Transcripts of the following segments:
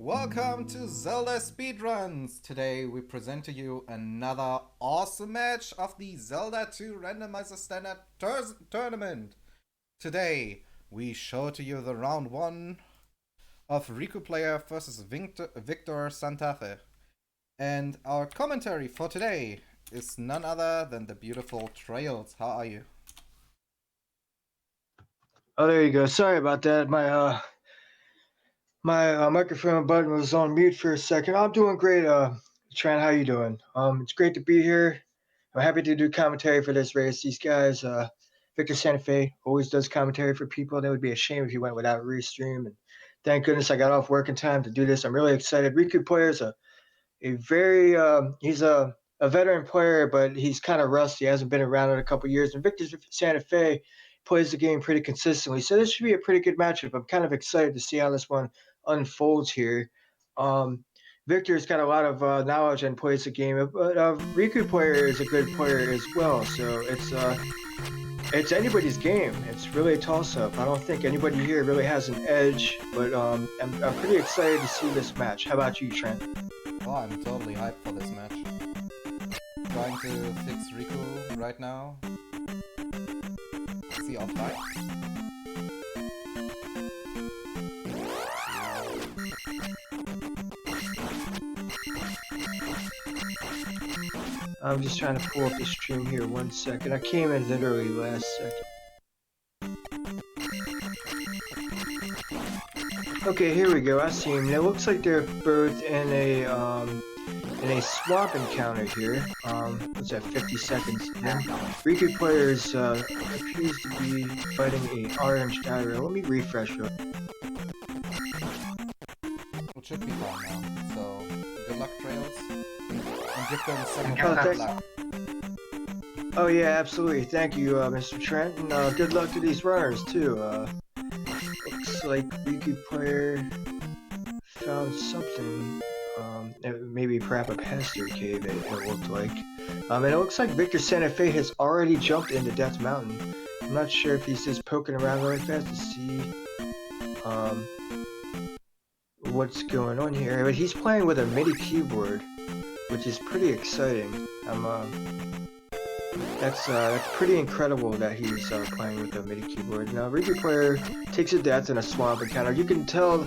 Welcome to Zelda Speedruns! Today we present to you another awesome match of the Zelda 2 Randomizer Standard Tournament. Today we show to you the round 1 of Rikuplayer versus VictorSantafe. And our commentary for today is none other than the beautiful Trails. How are you? Oh, there you go. Sorry about that. My microphone button was on mute for a second. I'm doing great. Trent, how you doing? It's great to be here. I'm happy to do commentary for this race. These guys, VictorSantafe always does commentary for people. That would be a shame if he went without a restream. And thank goodness I got off work in time to do this. I'm really excited. Rikuplayer is a very he's a veteran player, but he's kind of rusty. He hasn't been around in a couple years. And VictorSantafe plays the game pretty consistently, so this should be a pretty good matchup. I'm kind of excited to see how this one unfolds here. Victor's got a lot of knowledge and plays the game, but Rikuplayer is a good player as well. So it's anybody's game. It's really a toss-up. I don't think anybody here really has an edge, but I'm pretty excited to see this match. How about you, Trent? Oh, I'm totally hyped for this match. Trying to fix Riku right now. Is he offline? I'm just trying to pull up the stream here 1 second. I came in literally last second. Okay, here we go. I see him. It looks like they're both in a swamp encounter here. What's that? 50 seconds in. Rikuplayer appears to be fighting a orange gyro. Let me refresh real. It should be fine now. So good luck, Trails. And give them some luck. Oh yeah, absolutely. Thank you, Mr. Trent, and good luck to these runners too. Looks like Rikuplayer found something. Maybe perhaps a pasture cave. It looked like. And it looks like VictorSantafe has already jumped into Death Mountain. I'm not sure if he's just poking around really fast to see what's going on here, but he's playing with a MIDI keyboard, which is pretty exciting. That's pretty incredible that he's playing with a MIDI keyboard. Now, Rikuplayer takes a death in a swamp encounter. You can tell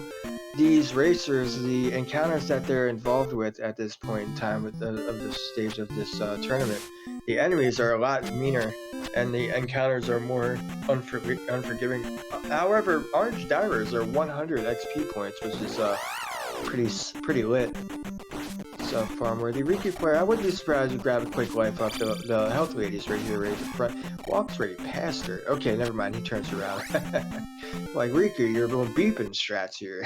these racers, the encounters that they're involved with at this point in time of this stage of this tournament, the enemies are a lot meaner, and the encounters are more unforgiving. However, orange divers are 100 XP points, which is pretty lit. So farm-worthy. Rikuplayer, I wouldn't be surprised if you grab a quick life off the health ladies right here, right in front. Walks right past her. Okay, never mind, he turns around. Like, Riku, you're doing beeping strats here.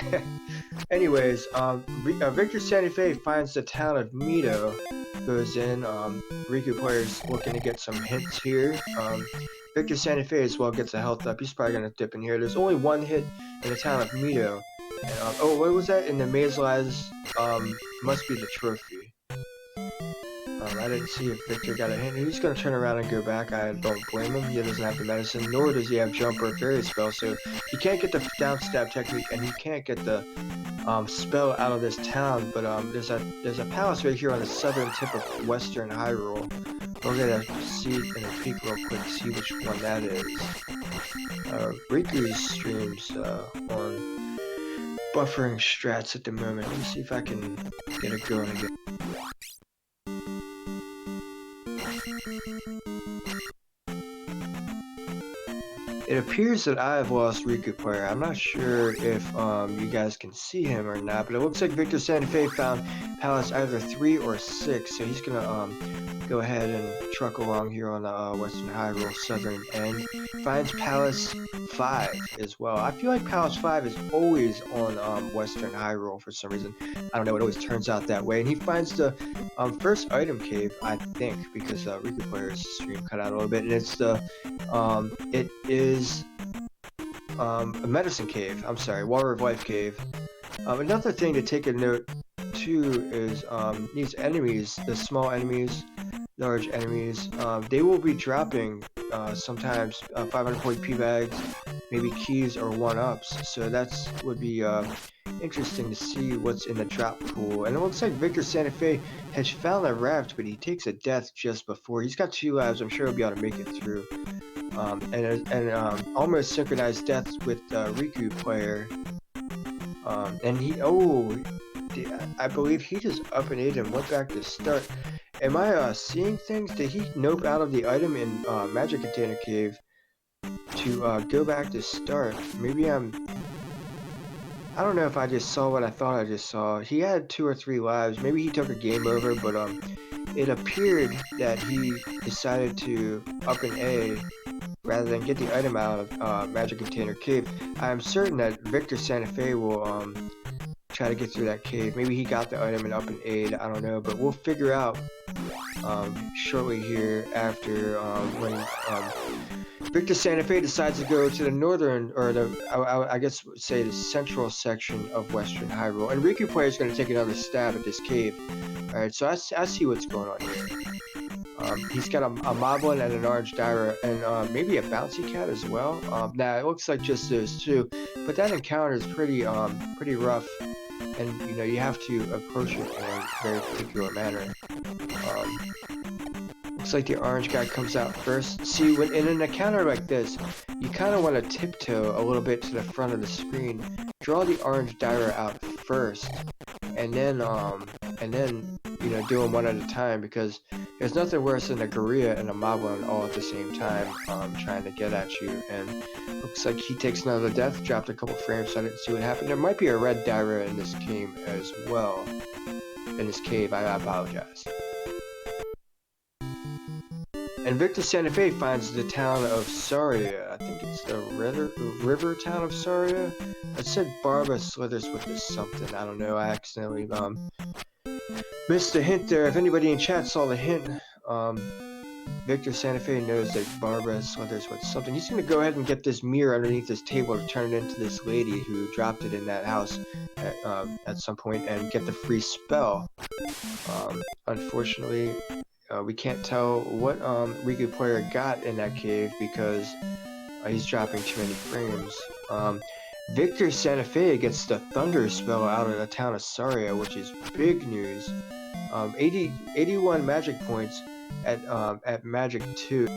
Anyways, VictorSantafe finds the town of Mito, goes in. Rikuplayer's looking to get some hints here. VictorSantafe as well gets a health up. He's probably gonna dip in here. There's only one hit in the town of Mito. And, oh, what was that? In the maze lies, must be the trophy. I didn't see if Victor got a hit. He's gonna turn around and go back. I don't blame him. He doesn't have the medicine, nor does he have jump or fairy spell, so he can't get the down stab technique, and he can't get the spell out of this town. But there's a palace right here on the southern tip of Western Hyrule. We're gonna see in a peek real quick, see which one that is. Riku's streams on buffering strats at the moment. Let me see if I can get it going again. It appears that I have lost Rikuplayer. I'm not sure if you guys can see him or not, but it looks like VictorSantafe found Palace either 3 or 6, so he's gonna go ahead and truck along here on the Western Hyrule southern end. Finds Palace 5 as well. I feel like Palace 5 is always on Western Hyrule for some reason. I don't know, it always turns out that way. And he finds the first item cave, I think, because Rikuplayer's stream cut out a little bit, and it's the it is a medicine cave. I'm sorry, Water of Life cave. Another thing to take a note too is these enemies, the small enemies, large enemies, they will be dropping sometimes 540p bags, maybe keys or 1-ups. So that's would be interesting to see what's in the drop pool. And it looks like VictorSantafe has found a raft, but he takes a death just before. He's got 2 lives. I'm sure he'll be able to make it through. Almost synchronized deaths with Rikuplayer. And I believe he just up and ate and went back to start. Am I seeing things? Did he nope out of the item in Magic Container Cave to go back to start? Maybe I don't know if I just saw what I thought I just saw. He had 2 or 3 lives. Maybe he took a game over, but it appeared that he decided to up an A rather than get the item out of Magic Container Cave. I'm certain that VictorSantafe will try to get through that cave. Maybe he got the item and up an aid, I don't know, but we'll figure out shortly here after when VictorSantafe decides to go to the northern, or I guess say the central section of Western Hyrule, and Rikuplayer is going to take another stab at this cave. Alright, so I see what's going on here. He's got a Moblin and an orange Dyra, and maybe a bouncy cat as well. Nah, it looks like just those 2, but that encounter is pretty rough, and you know you have to approach it in a very particular manner. Looks like the orange guy comes out first. See, when in an encounter like this, you kind of want to tiptoe a little bit to the front of the screen, draw the orange Dyra out first, and then you know, do them one at a time, because there's nothing worse than a Gorilla and a Moblin all at the same time trying to get at you. And looks like he takes another death, dropped a couple frames, so I didn't see what happened. There might be a red Dyra in this game as well. In this cave, I apologize. And VictorSantafe finds the town of Saria. I think it's the river town of Saria. I said Barba slithers with this something. I don't know. I accidentally missed the hint there. If anybody in chat saw the hint, VictorSantafe knows that Barba slithers with something. He's going to go ahead and get this mirror underneath this table to turn it into this lady who dropped it in that house at some point and get the free spell. Unfortunately, we can't tell what Rikuplayer got in that cave because he's dropping too many frames. VictorSantafe gets the thunder spell out of the town of Saria, which is big news. 81 magic points at Magic 2.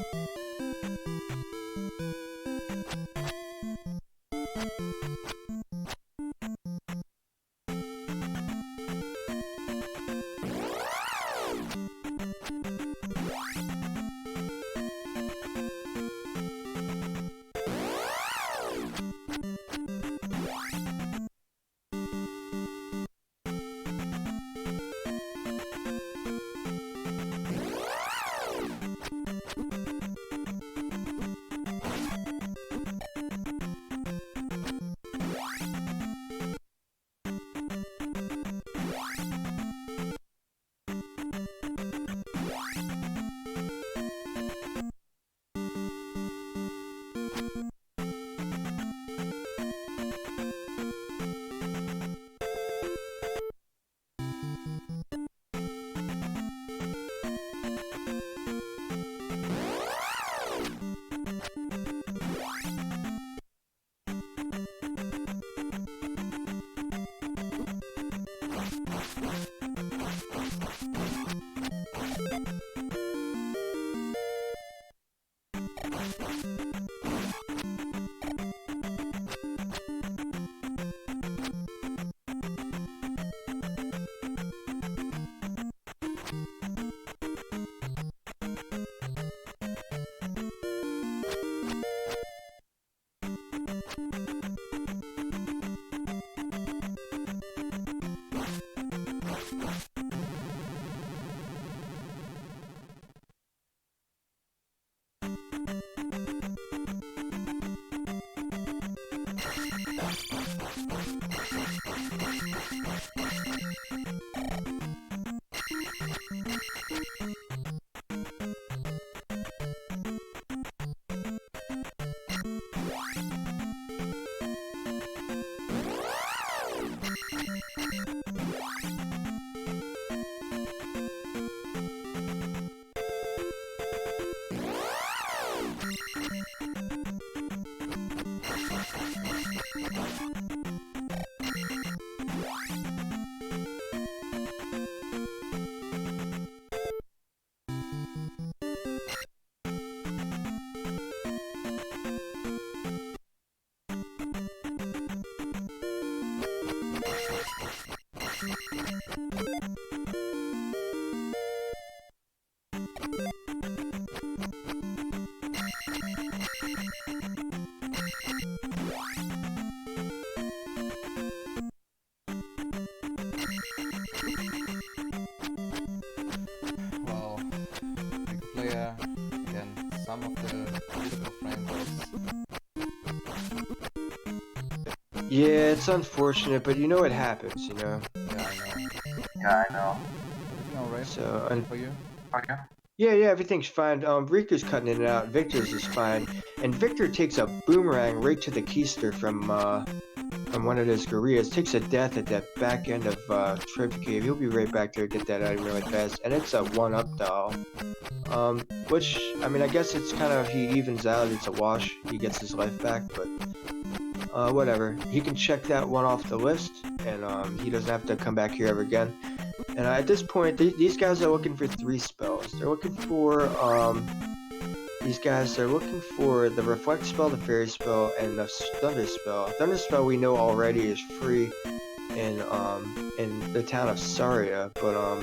Yeah, it's unfortunate, but you know it happens, you know? Yeah, I know. Everything alright So, and for you? yeah, everything's fine. Riku's cutting it out. Victor's is fine. And Victor takes a boomerang right to the keister from one of his gorillas. Takes a death at that back end of Trophy Cave. He'll be right back there to get that item really fast. And it's a 1-up doll. Which, I mean, I guess it's kind of, he evens out. It's a wash. He gets his life back, but whatever. He can check that one off the list, and he doesn't have to come back here ever again. And at this point, these guys are looking for 3 spells. They're looking for, these guys are looking for the Reflect spell, the Fairy spell, and the Thunder spell. Thunder spell we know already is free in the town of Saria, but,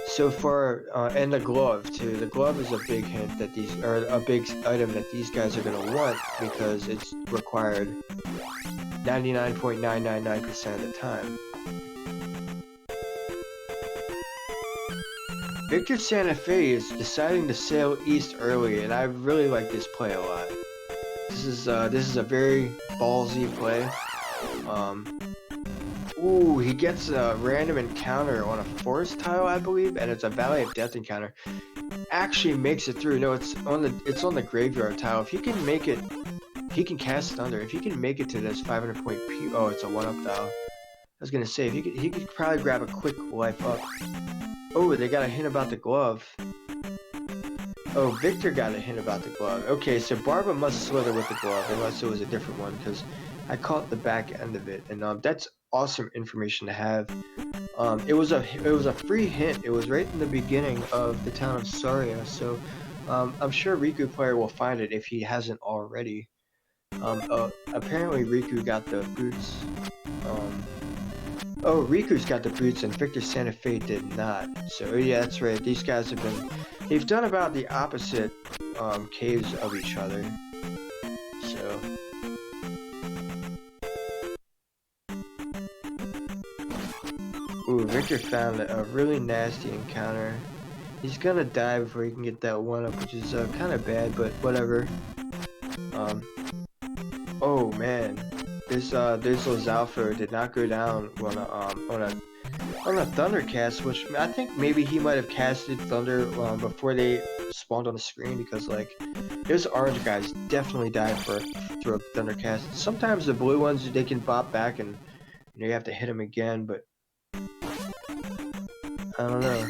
so far, and the glove too. The glove is a big hint that these, or a big item that these guys are gonna want because it's required 99.999% of the time. VictorSantafe is deciding to sail east early, and I really like this play a lot. This is a very ballsy play. Ooh, he gets a random encounter on a forest tile, I believe, and it's a Valley of Death encounter. Actually makes it through. No, it's on the graveyard tile. If he can make it, he can cast Thunder. If he can make it to this 500 point P, oh, it's a 1-up tile. I was gonna say, if he could probably grab a quick life up. Oh, they got a hint about the glove. Oh, Victor got a hint about the glove. Okay, so Barbara must slither with the glove, unless it was a different one, because I caught the back end of it, and that's awesome information to have. It was a free hint. It was right in the beginning of the town of Saria, so I'm sure Rikuplayer will find it if he hasn't already. Apparently Riku got the boots. Oh, Riku's got the boots and VictorSantafe did not. So yeah, that's right. These guys they've done about the opposite caves of each other. So ooh, Victor found a really nasty encounter. He's gonna die before he can get that 1-up, which is kind of bad, but whatever. Oh man, this Lizalfo did not go down on a Thunder cast, which I think maybe he might have casted Thunder before they spawned on the screen, because like those orange guys definitely died through a Thunder cast. Sometimes the blue ones, they can bop back and you have to hit them again, but I don't know.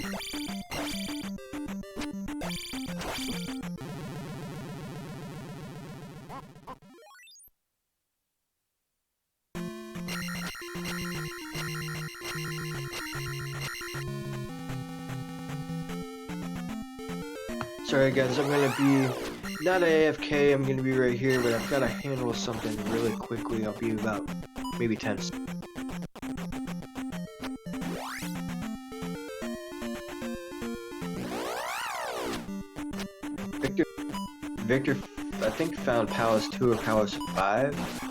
Sorry guys, I'm gonna be not AFK, I'm gonna be right here, but I've gotta handle something really quickly. I'll be about maybe 10 seconds. Victor, I think found Palace 2 or Palace 5.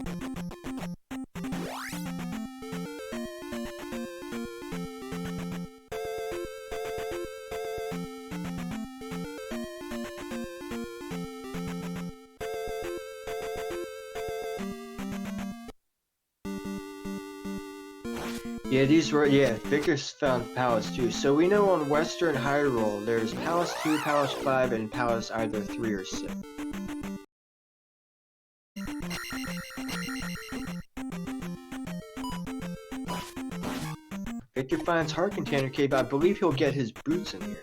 Yeah, Victor's found Palace 2. So we know on Western Hyrule, there's Palace 2, Palace 5, and Palace either 3 or 6. Victor finds Heart Container Cave. I believe he'll get his boots in here.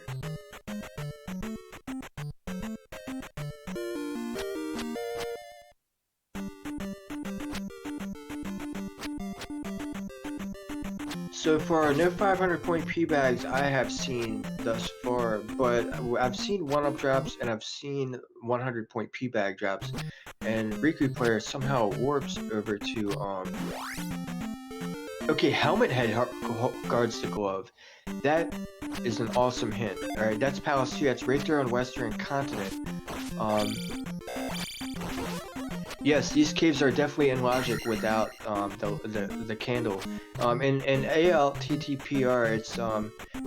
So far, no 500 point P bags I have seen thus far, but I've seen 1-up drops and I've seen 100 point P bag drops, and Rikuplayer somehow warps over to okay, Helmet Head guards the glove. That is an awesome hint. Alright, that's Palace 2, that's right there on Western Continent. Yes, these caves are definitely in logic without the candle. In ALTTPR,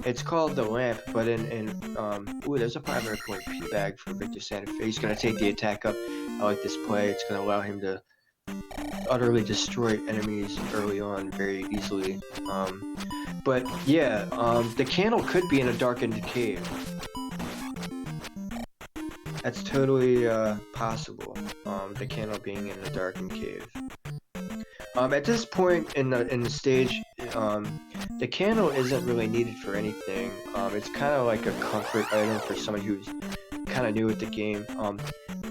it's called the lamp, but ooh, there's a 500 point P bag for VictorSantafe. He's gonna take the attack up. I like this play. It's gonna allow him to utterly destroy enemies early on very easily. But yeah, the candle could be in a darkened cave. That's totally possible. The candle being in a darkened cave. At this point in the stage, the candle isn't really needed for anything. It's kind of like a comfort item for someone who's kind of new at the game.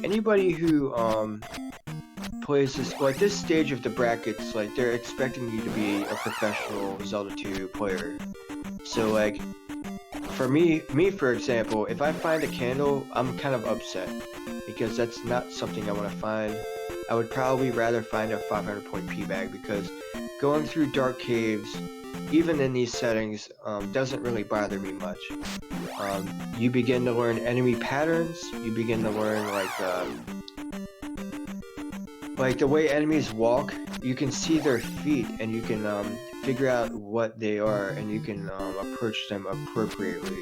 Anybody who plays this, like this stage of the brackets, like they're expecting you to be a professional Zelda 2 player. So like, for me for example, if I find a candle, I'm kind of upset because that's not something I want to find. I would probably rather find a 500 point P bag because going through dark caves, even in these settings, doesn't really bother me much. You begin to learn enemy patterns. You begin to learn like the way enemies walk. You can see their feet, and you can figure out what they are, and you can approach them appropriately.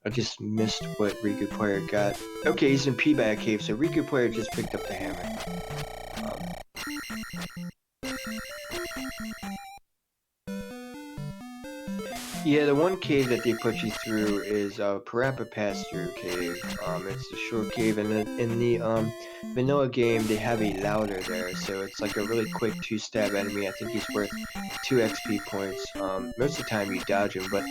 I just missed what Rikuplayer got. Okay, he's in P-Bag Cave, so Rikuplayer just picked up the hammer. Yeah, the one cave that they put you through is Parappa Pass-Through Cave. It's a short cave, and in the vanilla game they have a louder there, so it's like a really quick 2-stab enemy. I think he's worth 2 XP points. Most of the time you dodge him, but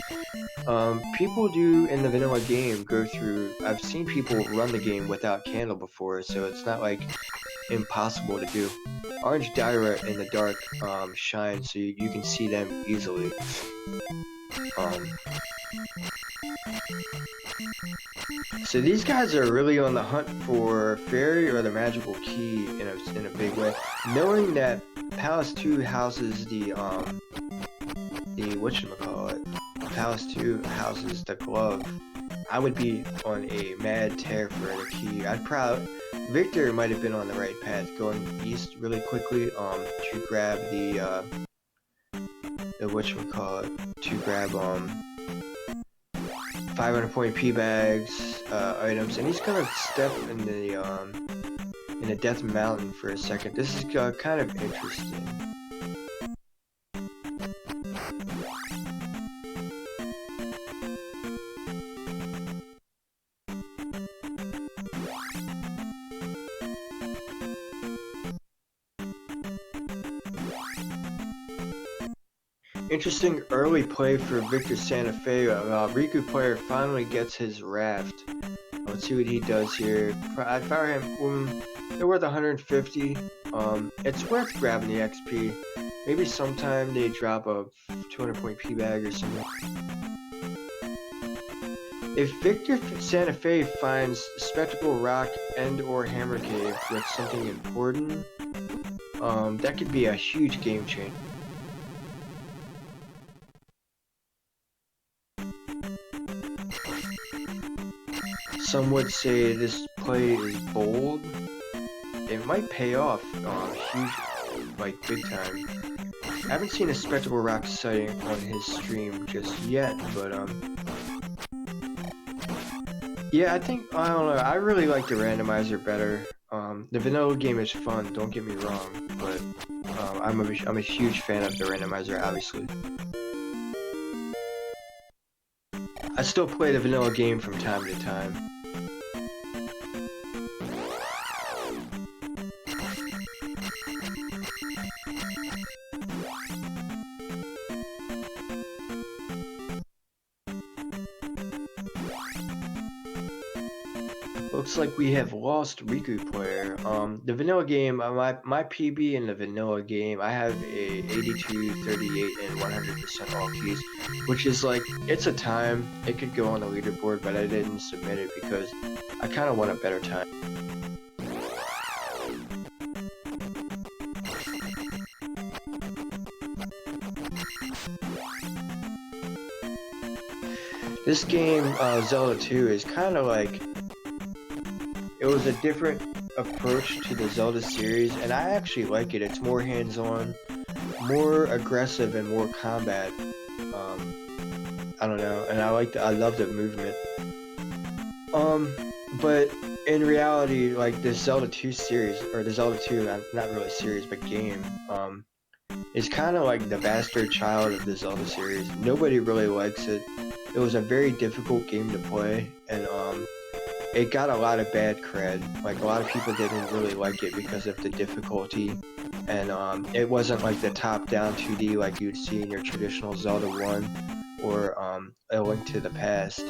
people do in the vanilla game go through. I've seen people run the game without candle before, so it's not like impossible to do. Orange Dyra in the dark shine, so you can see them easily. So these guys are really on the hunt for fairy or the magical key in a big way. Knowing that Palace 2 houses the whatchamacallit, Palace 2 houses the glove, I would be on a mad tear for the key. Victor might have been on the right path, going east really quickly to grab the whatchamacallit, to grab 500 point P bags items, and he's gonna step in the Death Mountain for a second. This is kind of interesting. Interesting early play for VictorSantafe. Rikuplayer finally gets his raft. Let's see what he does here. I fire him. They're worth 150. It's worth grabbing the XP. Maybe sometime they drop a 200 point P bag or something. If VictorSantafe finds Spectacle Rock and/or Hammer Cave with something important, that could be a huge game changer. Some would say this play is bold. It might pay off huge, like big time. I haven't seen a Spectacle Rock sighting on his stream just yet, but yeah, I don't know, I really like the randomizer better. The vanilla game is fun, don't get me wrong, but I'm a huge fan of the randomizer, obviously. I still play the vanilla game from time to time. Looks like we have lost Rikuplayer. The vanilla game, my PB in the vanilla game, I have a 82, 38, and 100% all keys, which is like, it's a time. It could go on the leaderboard, but I didn't submit it because I kind of want a better time. This game, Zelda 2, is kind of like, it was a different approach to the Zelda series, and I actually like it. It's more hands-on, more aggressive, and more combat. I don't know, and I love the movement. But in reality, like the Zelda 2 series, or the Zelda 2, not really series, but game, is kind of like the bastard child of the Zelda series. Nobody really likes it. It was a very difficult game to play, and it got a lot of bad cred. Like, a lot of people didn't really like it because of the difficulty, and it wasn't like the top-down 2D like you'd see in your traditional Zelda 1 or A Link to the Past.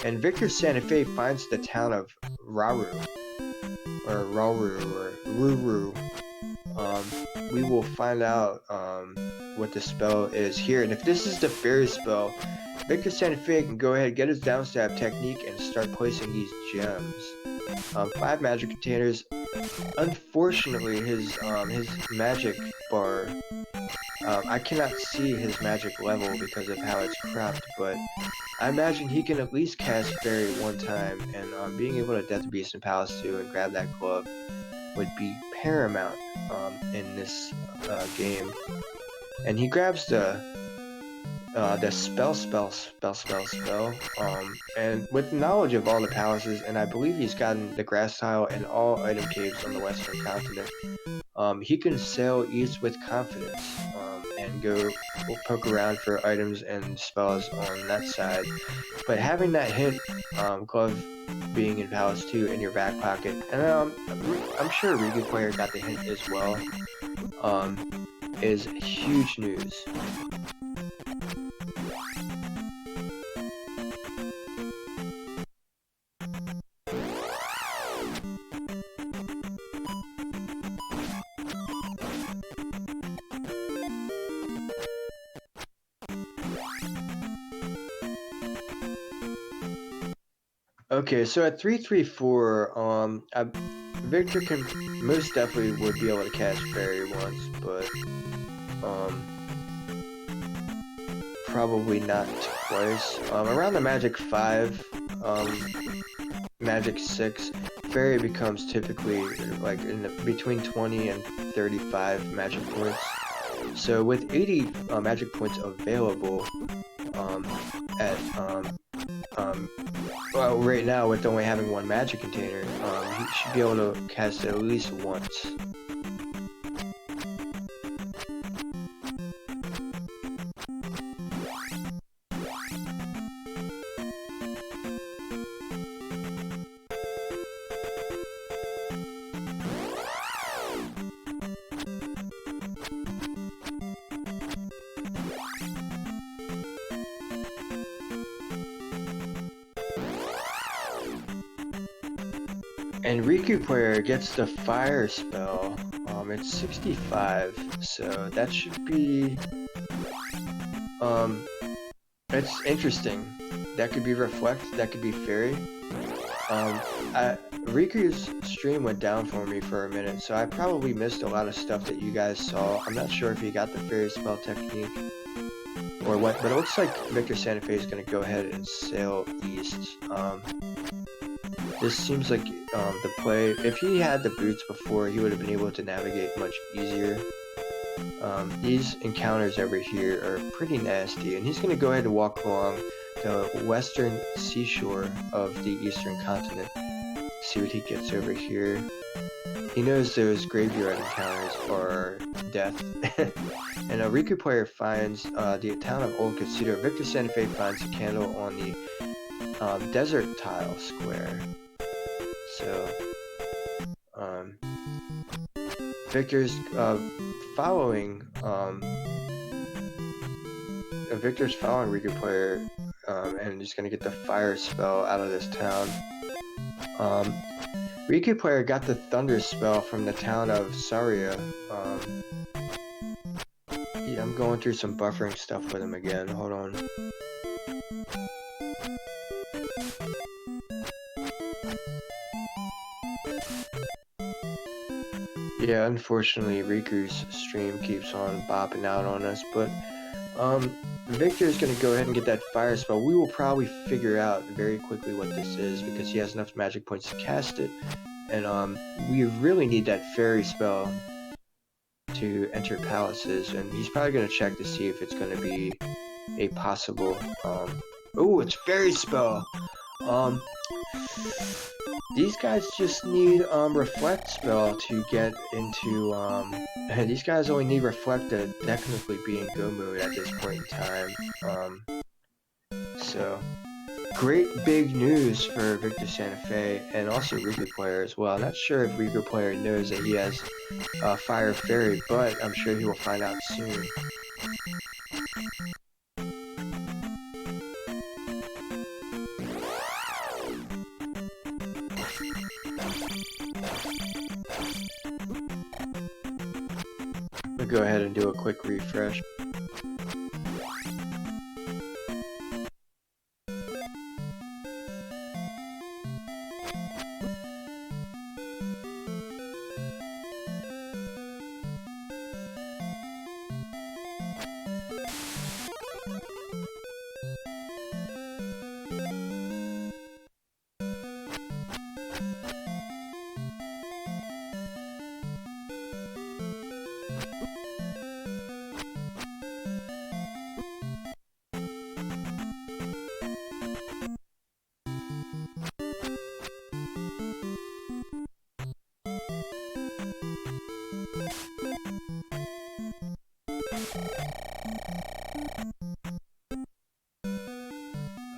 And VictorSantafe finds the town of Rauru, or Ruru. We will find out what the spell is here, and if this is the fairy spell, VictorSantafe can go ahead, get his downstab technique, and start placing these gems. 5 magic containers. Unfortunately, his magic bar, I cannot see his magic level because of how it's cropped, but I imagine he can at least cast Fairy one time, and being able to Death Beast and Palace 2 and grab that glove would be paramount in this game. And he grabs the spell, and with knowledge of all the palaces, and I believe he's gotten the grass tile and all item caves on the western continent, he can sail east with confidence, and go poke around for items and spells on that side. But having that hint, glove being in Palace 2 in your back pocket, and I'm sure Rikuplayer got the hint as well, is huge news. Okay, so at 334, Victor can most definitely would be able to cast Fairy once, but probably not twice. Around the Magic 5, Magic 6, Fairy becomes typically like between 20 and 35 magic points. So with 80 magic points available, well, right now with only having 1 magic container, he should be able to cast it at least once. And Rikuplayer gets the fire spell. It's 65, so that should be it's interesting. That could be Reflect, that could be Fairy. Riku's stream went down for me for a minute, so I probably missed a lot of stuff that you guys saw. I'm not sure if he got the Fairy spell technique or what, but it looks like VictorSantafe is going to go ahead and sail east. This seems like the play. If he had the boots before, he would have been able to navigate much easier. These encounters over here are pretty nasty, and he's going to go ahead and walk along the western seashore of the eastern continent. See what he gets over here. He knows those graveyard encounters are death. And Rikuplayer finds the town of Old Casino. VictorSantafe finds a candle on the desert tile square. So, Victor's following Rikuplayer, and he's gonna get the fire spell out of this town. Rikuplayer got the thunder spell from the town of Saria. Yeah, I'm going through some buffering stuff with him again. Hold on. Yeah, unfortunately, Riku's stream keeps on bopping out on us, but Victor's gonna go ahead and get that fire spell. We will probably figure out very quickly what this is because he has enough magic points to cast it, and we really need that fairy spell to enter palaces, and he's probably gonna check to see if it's gonna be a possible. Oh, it's fairy spell. these guys just need reflect spell to get into these guys only need reflect to technically be in go mode at this point in time. So great big news for VictorSantafe and also Rikuplayer as well. Not sure if Rikuplayer knows that he has Fire Fairy, but I'm sure he will find out soon. We'll go ahead and do a quick refresh.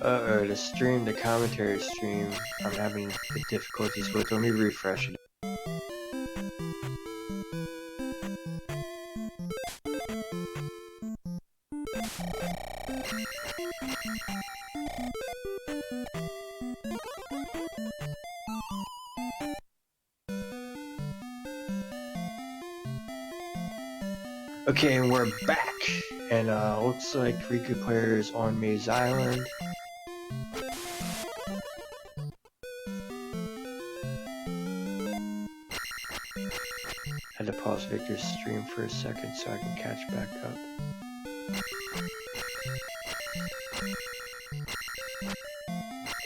Uh-oh, the commentary stream, I'm having difficulties with. Let me refresh it. Okay, and we're back, and looks like Rikuplayer is on Maze Island. Had to pause Victor's stream for a second so I can catch back up.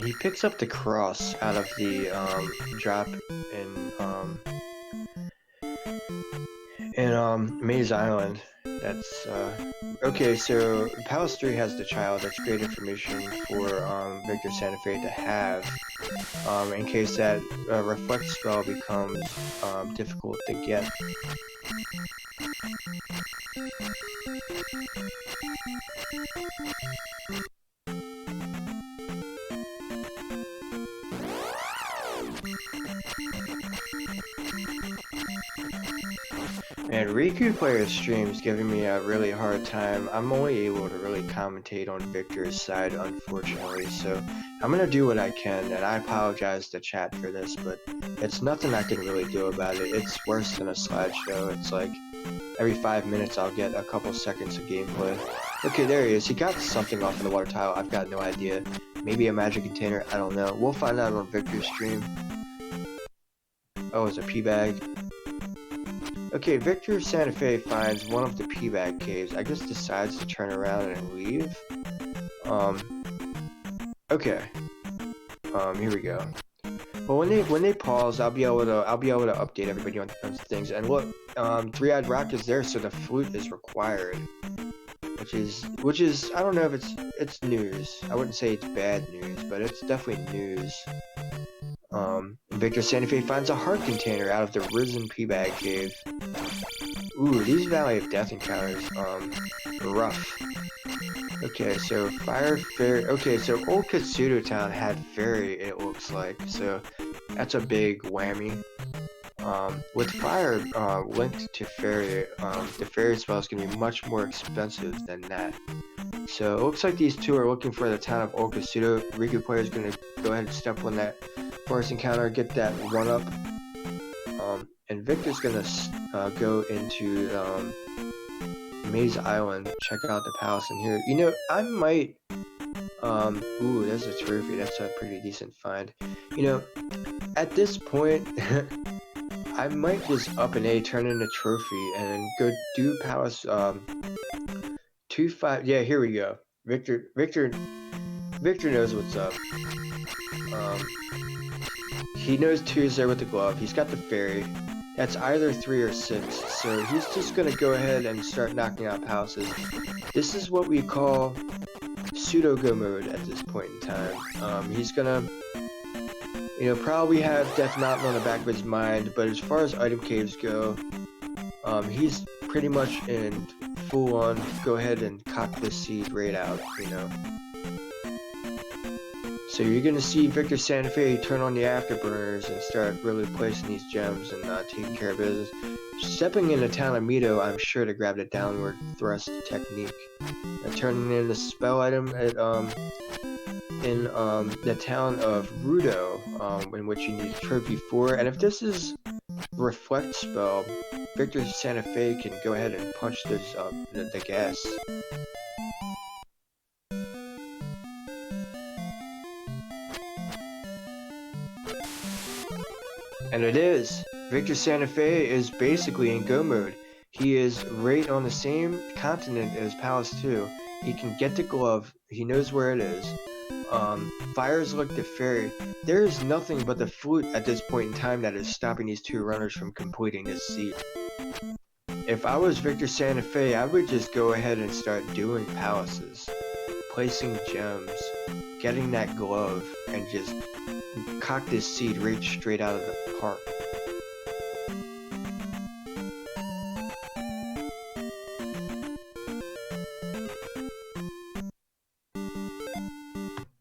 He picks up the cross out of the drop in Maze Island. That's okay. So Palace 3 has the child. That's great information for VictorSantafe to have in case that reflect spell becomes difficult to get. And Rikuplayer's stream is giving me a really hard time. I'm only able to really commentate on Victor's side, unfortunately, so I'm gonna do what I can, and I apologize to chat for this, but it's nothing I can really do about it. It's worse than a slideshow. It's like every 5 minutes I'll get a couple seconds of gameplay. Okay, there he is. He got something off of the water tile. I've got no idea. Maybe a magic container. I don't know. We'll find out on Victor's stream. Oh, it's a pea bag. Okay, VictorSantafe finds one of the pea bag caves. I guess decides to turn around and leave. Okay. Here we go. Well, when they pause, I'll be able to update everybody on things. And look, Three-Eyed Rock is there, so the flute is required. Which is I don't know if it's news. I wouldn't say it's bad news, but it's definitely news. VictorSantafe finds a heart container out of the Risen Peabag Cave. Ooh, these Valley of Death encounters, rough. Okay, so Fire Fairy. Okay, so Old Katsudo Town had Fairy, it looks like. So that's a big whammy. With Fire linked to Fairy, the Fairy spell is going to be much more expensive than that. So it looks like these two are looking for the town of Old Katsudo. Rikuplayer is going to go ahead and step on that forest encounter, get that run up. And Victor's going to go into Maze Island, check out the palace in here. You know, I might... ooh, there's a trophy. That's a pretty decent find. You know, at this point... I might just up an A, turn in a trophy, and then go do Palace 2-5. Yeah, here we go. Victor knows what's up. He knows 2 is there with the glove. He's got the fairy. That's either 3 or 6. So he's just gonna go ahead and start knocking out houses. This is what we call pseudo go mode at this point in time. He's gonna You know, probably have Death Mountain on the back of his mind, but as far as item caves go, he's pretty much in full-on go ahead and cock this seed right out, you know. So you're gonna see VictorSantafe turn on the afterburners and start really placing these gems and taking care of business. Stepping into town of Mito, I'm sure to grab the downward thrust technique. Turning in the spell item at in the town of Rudo, in which you need a trophy for. And if this is reflect spell, VictorSantafe can go ahead and punch this the gas. And it is. VictorSantafe is basically in go mode. He is right on the same continent as Palace 2. He can get the glove. He knows where it is. Fires like the fairy. There is nothing but the flute at this point in time that is stopping these two runners from completing this seed. If I was VictorSantafe, I would just go ahead and start doing palaces, placing gems, getting that glove, and just cock this seed right straight out of the park.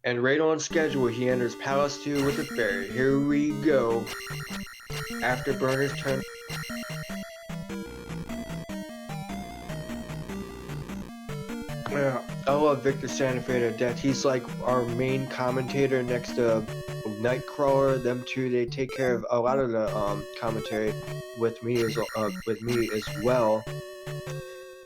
And right on schedule, he enters Palace 2 with the fairy. Here we go. Afterburners turn. Yeah, I love VictorSantafe to death. He's like our main commentator next to Nightcrawler. Them two, they take care of a lot of the commentary with me as well.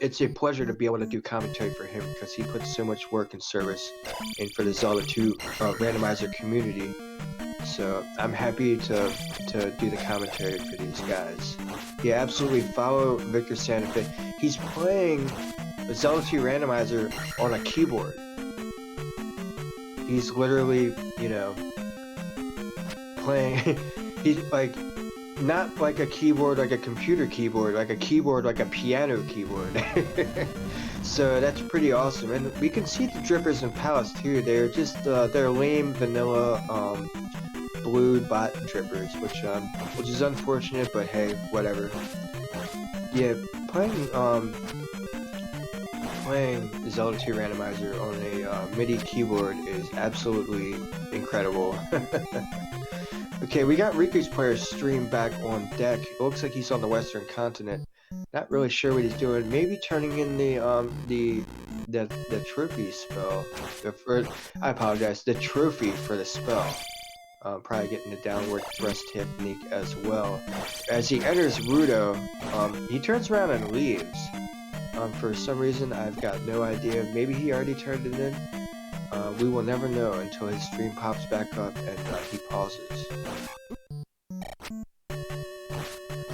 It's a pleasure to be able to do commentary for him because he puts so much work and service in for the Zelda 2 randomizer community. So I'm happy to do the commentary for these guys. Yeah, absolutely follow VictorSantafe. He's playing the Zelda 2 randomizer on a keyboard. He's literally, you know, playing. He's like. Not like a keyboard like a computer keyboard, like a keyboard like a piano keyboard. So that's pretty awesome. And we can see the drippers in Palace too. They're just they're lame vanilla blue bot drippers, which is unfortunate, but hey, whatever. Yeah, playing Zelda 2 randomizer on a MIDI keyboard is absolutely incredible. Okay, we got Rikuplayer's stream back on deck. It looks like he's on the western continent. Not really sure what he's doing. Maybe turning in the trophy spell. I apologize. The trophy for the spell. Probably getting the downward thrust technique as well. As he enters Rudo, he turns around and leaves. For some reason, I've got no idea. Maybe he already turned it in. We will never know until his stream pops back up and he pauses.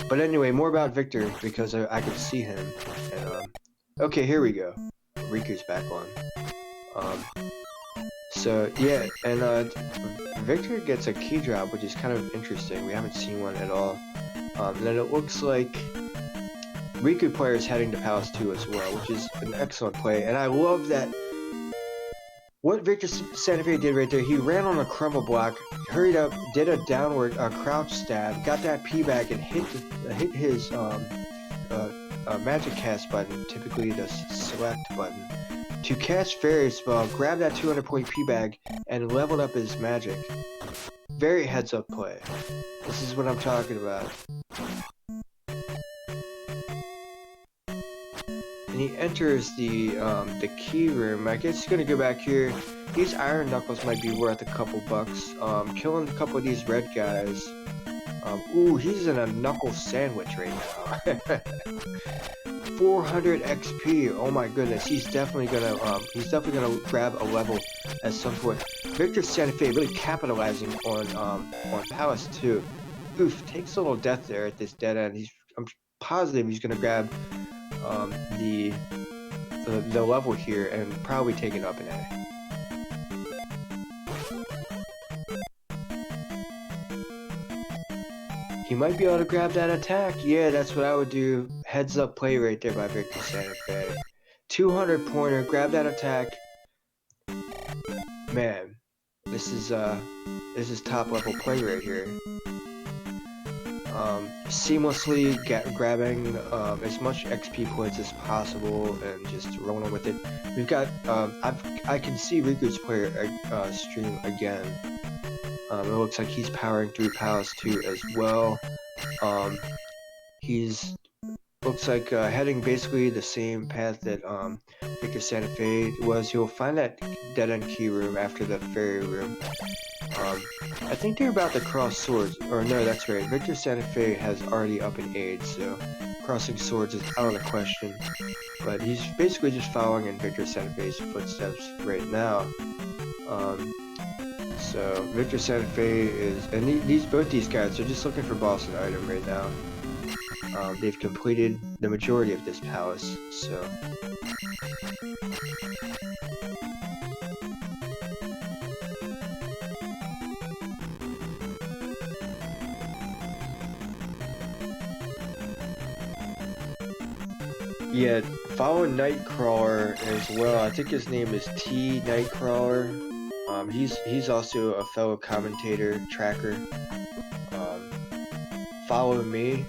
But anyway, more about Victor because I can see him. And okay, here we go. Riku's back on. So yeah, and Victor gets a key drop, which is kind of interesting. We haven't seen one at all. And then it looks like Rikuplayer is heading to Palace 2 as well, which is an excellent play. And I love that. What VictorSantafe did right there, he ran on a crumble block, hurried up, did a downward crouch stab, got that P back, and hit his magic cast button, typically the select button, to cast fairy spell, grab that 200 point P bag, and leveled up his magic. Very heads up play. This is what I'm talking about. And he enters the key room. I guess he's gonna go back here. These iron knuckles might be worth a couple bucks. Killing a couple of these red guys. Ooh, he's in a knuckle sandwich right now. 400 XP. Oh my goodness, he's definitely gonna grab a level at some point. VictorSantafe really capitalizing on Palace 2. Oof, takes a little death there at this dead end. I'm positive he's gonna grab the level here and probably take it up an A. He might be able to grab that attack. Yeah, that's what I would do. Heads up play right there by VictorSantafe. 200 pointer, grab that attack. Man, This is top level play right here. Seamlessly grabbing as much XP points as possible and just rolling with it. We've got I can see Riku's player stream again. It looks like he's powering through Palace 2 as well. He's looks like heading basically the same path that VictorSantafe was. He'll find that dead-end key room after the fairy room. I think they're about to cross swords, or no, that's right. VictorSantafe has already up in age, so crossing swords is out of the question. But he's basically just following in VictorSantafe's footsteps right now. So VictorSantafe is, and both these guys are just looking for boss and item right now. They've completed the majority of this palace, so. Yeah, follow Nightcrawler as well. I think his name is T Nightcrawler. He's also a fellow commentator, tracker. Follow me,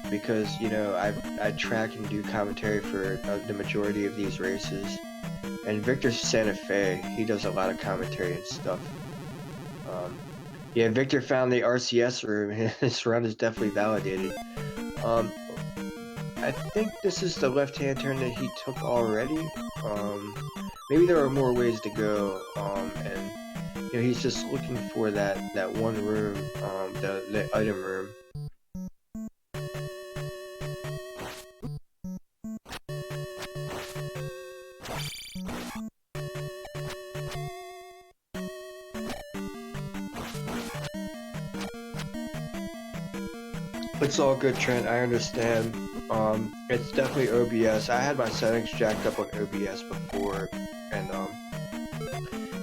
because, you know, I track and do commentary for the majority of these races. And VictorSantafe, he does a lot of commentary and stuff. Yeah, Victor found the RCS room. His run is definitely validated. I think this is the left-hand turn that he took already. Maybe there are more ways to go. And you know, he's just looking for that one room, the item room. It's all good, Trent. I understand. It's definitely OBS. I had my settings jacked up on OBS before, and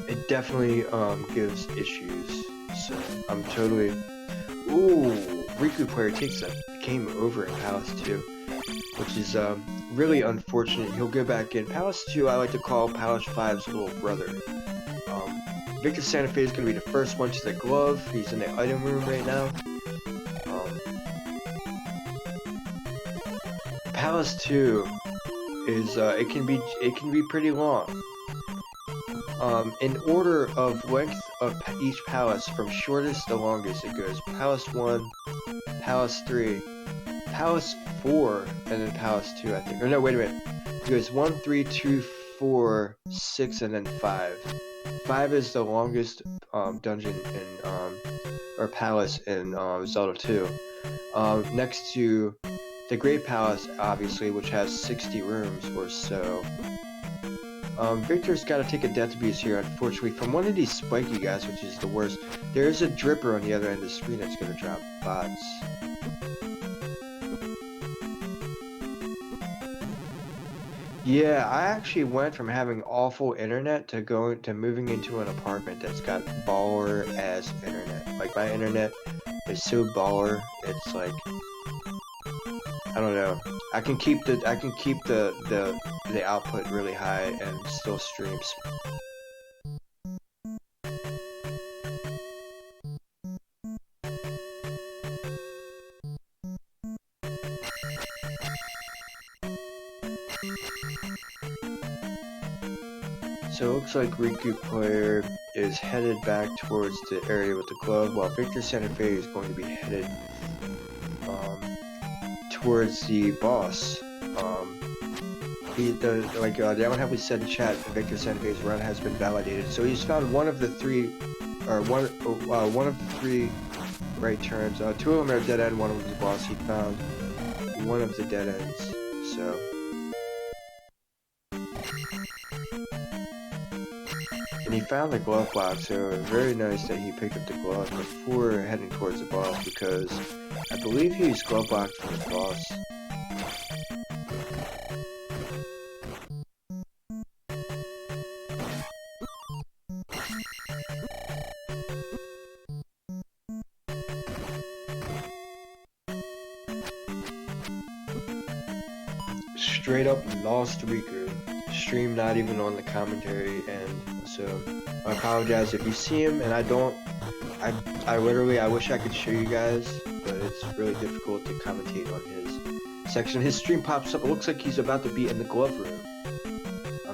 it definitely gives issues. So I'm totally. Ooh, Rikuplayer takes a game over in Palace 2, which is really unfortunate. He'll go back in. Palace 2, I like to call Palace 5's little brother. VictorSantafe is going to be the first one to the glove. He's in the item room right now. Palace 2 is it can be pretty long. In order of length of each palace, from shortest to longest, it goes Palace 1, Palace 3, Palace 4, and then Palace 2, I think. Or no, wait a minute. It goes 1, 3, 2, 4, 6, and then 5. 5 is the longest dungeon in or palace in Zelda 2. Next to the Great Palace, obviously, which has 60 rooms or so. Victor's got to take a death abuse here, unfortunately, from one of these spiky guys, which is the worst. There is a dripper on the other end of the screen that's going to drop bots. Yeah, I actually went from having awful internet to moving into an apartment that's got baller-ass internet. Like, my internet is so baller, it's like, I don't know. I can keep the output really high and still streams. So it looks like Rikuplayer is headed back towards the area with the glove, while VictorSantafe is going to be headed towards the boss. The unhappily said in chat, VictorSantafe's run has been validated. So he's found one of the three, or one of the three right turns. Two of them are dead end. One of them is the boss. He found one of the dead ends. So. And he found the glove box, so very nice that he picked up the glove before heading towards the boss, because I believe he's glove boxed from the boss. Straight up lost Riku. stream, not even on the commentary, and so I apologize if you see him, and I don't. I literally, I wish I could show you guys, but it's really difficult to commentate on his section. His stream pops up. It looks like he's about to be in the glove room.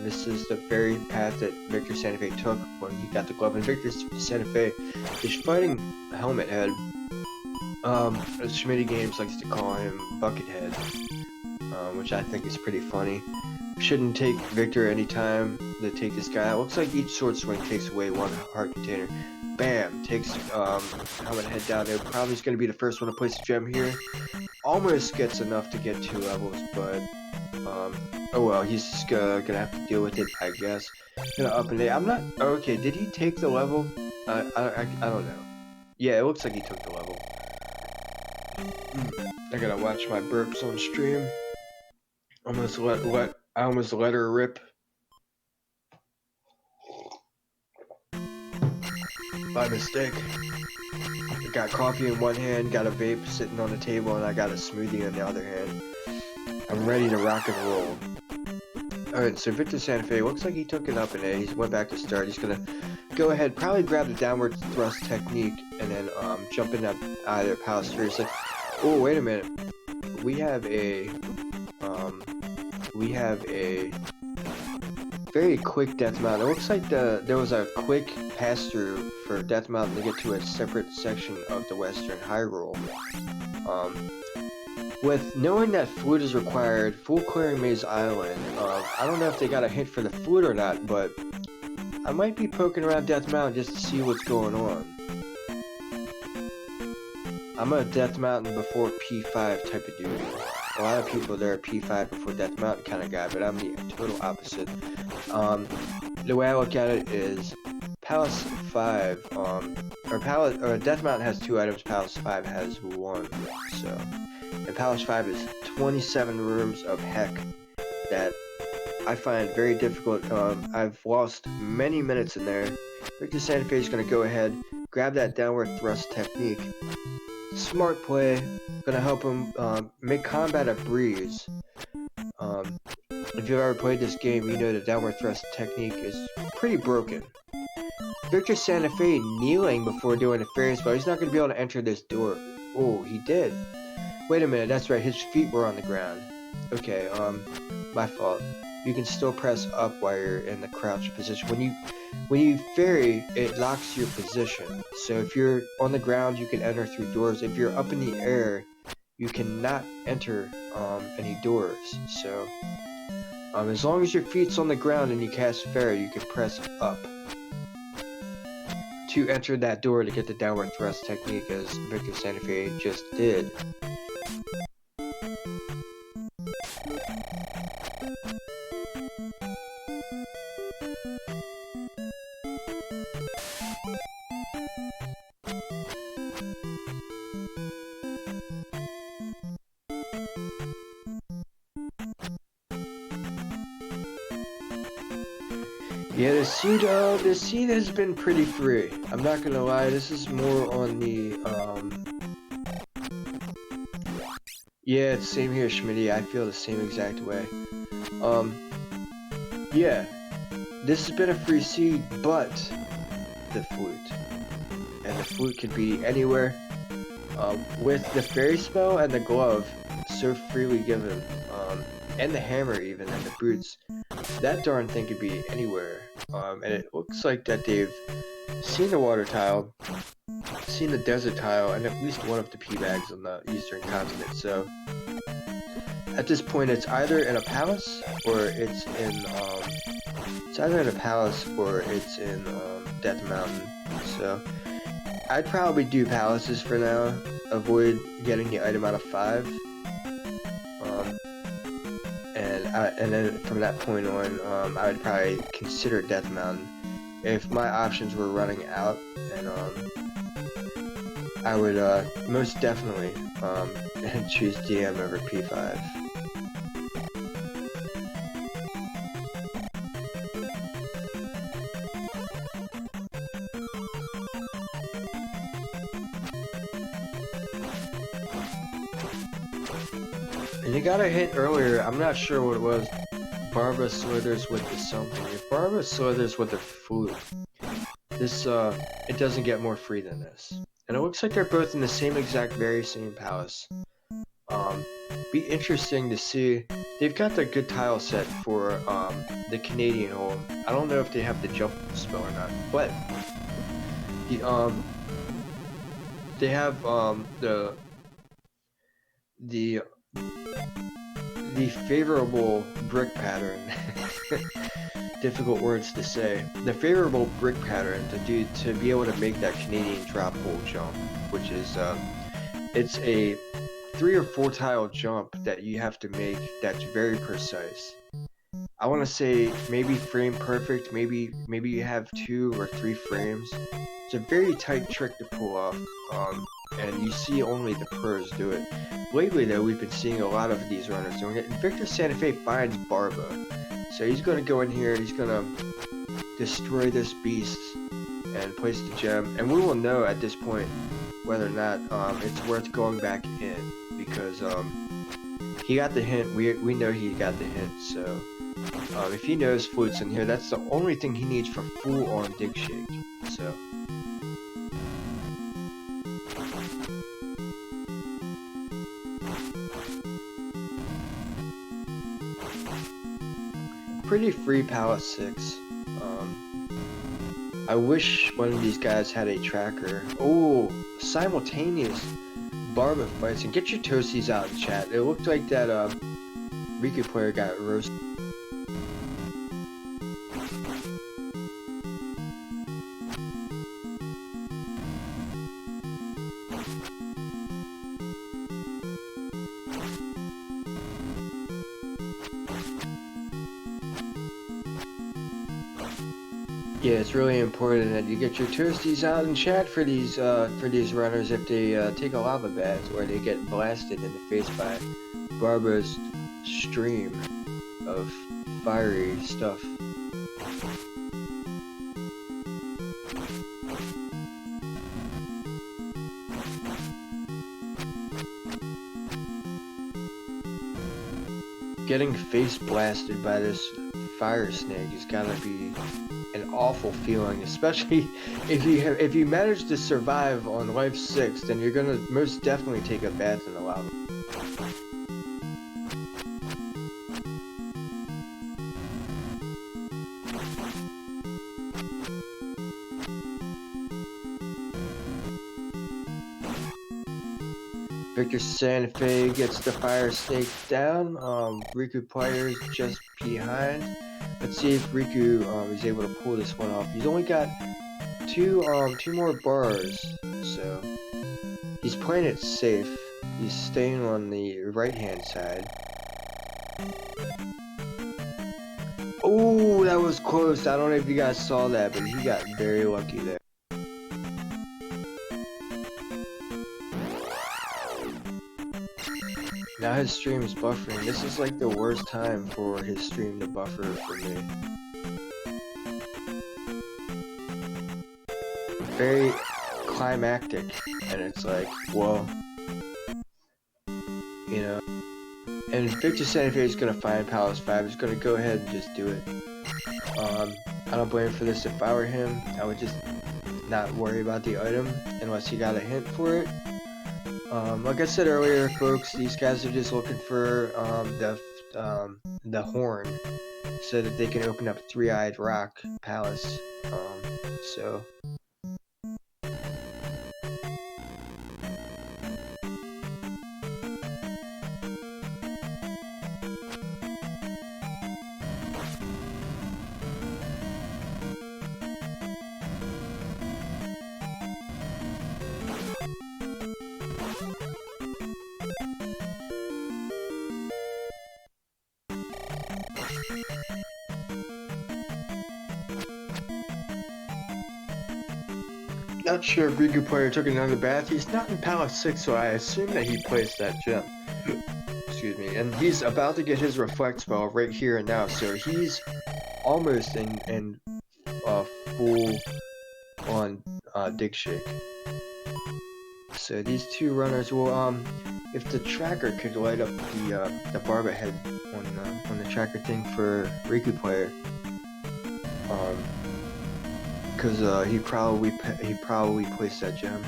This is the very path that VictorSantafe took when he got the glove. And VictorSantafe is fighting Helmet Head. Schmitty Games likes to call him Buckethead, which I think is pretty funny. Shouldn't take Victor any time to take this guy out. Looks like each sword swing takes away one heart container. Bam! Takes Helmet Head down there. Probably is going to be the first one to place a gem here. Almost gets enough to get 2 levels, but oh well, he's just gonna have to deal with it, I guess. Gonna up and down. I'm not. Okay, did he take the level? I don't know. Yeah, it looks like he took the level. I gotta watch my burps on stream. I almost let her rip. By mistake. I got coffee in one hand, got a vape sitting on the table, and I got a smoothie in the other hand. I'm ready to rock and roll. Alright, so VictorSantafe looks like he took it up in A. He went back to start. He's gonna go ahead, probably grab the downward thrust technique, and then jump in either palace here. It's like, oh wait a minute. We have a very quick death mount. It looks like there was a quick pass through for Death Mountain to get to a separate section of the Western Hyrule. With knowing that flute is required, full clearing Maze Island, I don't know if they got a hint for the flute or not, but I might be poking around Death Mountain just to see what's going on. I'm a Death Mountain before P5 type of dude. A lot of people there are P5 before Death Mountain kind of guy, but I'm the total opposite. The way I look at it is Palace 5, or Death Mountain has 2 items, Palace 5 has 1, so. And Palace 5 is 27 rooms of heck that I find very difficult. I've lost many minutes in there. VictorSantafe is going to go ahead, grab that downward thrust technique. Smart play, going to help him make combat a breeze. If you've ever played this game, you know the downward thrust technique is pretty broken. VictorSantafe kneeling before doing the fairy spell. He's not going to be able to enter this door. Oh, he did. Wait a minute, that's right, his feet were on the ground. Okay, my fault. You can still press up while you're in the crouch position. When you fairy, it locks your position. So if you're on the ground, you can enter through doors. If you're up in the air, you cannot enter any doors. So as long as your feet's on the ground and you cast fairy, you can press up to enter that door to get the downward thrust technique, as VictorSantafe just did. Yeah, the seed has been pretty free. I'm not gonna lie, this is more on the, yeah, it's same here, Schmitty. I feel the same exact way. Yeah, this has been a free seed, but the flute. And the flute could be anywhere. With the fairy spell and the glove, so freely given, and the hammer even, and the boots, that darn thing could be anywhere. And it looks like that they've seen the water tile, seen the desert tile, and at least one of the P bags on the eastern continent. So at this point, it's either in a palace or it's in Death Mountain. So I'd probably do palaces for now. Avoid getting the item out of 5. And then from that point on, I would probably consider Death Mountain. If my options were running out, and I would most definitely choose DM over P5. And you got a hit earlier, I'm not sure what it was, Barbara slithers with the something. If Barbara slithers with the flute, this it doesn't get more free than this. And it looks like they're both in the same exact very same palace. Be interesting to see. They've got the good tile set for the Canadian home. I don't know if they have the jump spell or not, but they have the favorable brick pattern. Difficult words to say. The favorable brick pattern to be able to make that Canadian drop hole jump, which is it's a 3 or 4 tile jump that you have to make that's very precise. I want to say maybe frame perfect, maybe you have 2 or 3 frames. It's a very tight trick to pull off, and you see only the pros do it. Lately though, we've been seeing a lot of these runners doing it, and VictorSantafe finds Barba. So he's going to go in here, he's going to destroy this beast and place the gem, and we will know at this point whether or not it's worth going back in, because he got the hint. We know he got the hint, so if he knows Flute's in here, that's the only thing he needs for full-on dig shake. So pretty free Palace 6. I wish one of these guys had a tracker. Oh, simultaneous Barba fights. And get your toasties out in chat. It looked like that Rikuplayer got roasted. Yeah, it's really important that you get your toasties out in chat for these runners if they take a lava bath or they get blasted in the face by Barba's stream of fiery stuff. Getting face blasted by this fire snake has gotta be an awful feeling, especially if you manage to survive on life 6, then you're gonna most definitely take a bath in the lava. VictorSantafe gets the fire snake down. Rikuplayer's just behind. Let's see if Riku is able to pull this one off. He's only got two more bars, so he's playing it safe. He's staying on the right-hand side. Oh, that was close. I don't know if you guys saw that, but he got very lucky there. Now his stream is buffering. This is like the worst time for his stream to buffer for me. Very climactic, and it's like, well, you know. And VictorSantafe is gonna find Palace 5. He's gonna go ahead and just do it. I don't blame him for this. If I were him, I would just not worry about the item unless he got a hint for it. Like I said earlier, folks, these guys are just looking for the horn so that they can open up Three-Eyed Rock Palace. So not sure if Rikuplayer took another bath. He's not in Palace 6, so I assume that he placed that gem. Excuse me. And he's about to get his reflect spell right here and now, so he's almost in full on dig shake. So these two runners will if the tracker could light up the barb head on the tracker thing for Rikuplayer, because he probably placed that gem.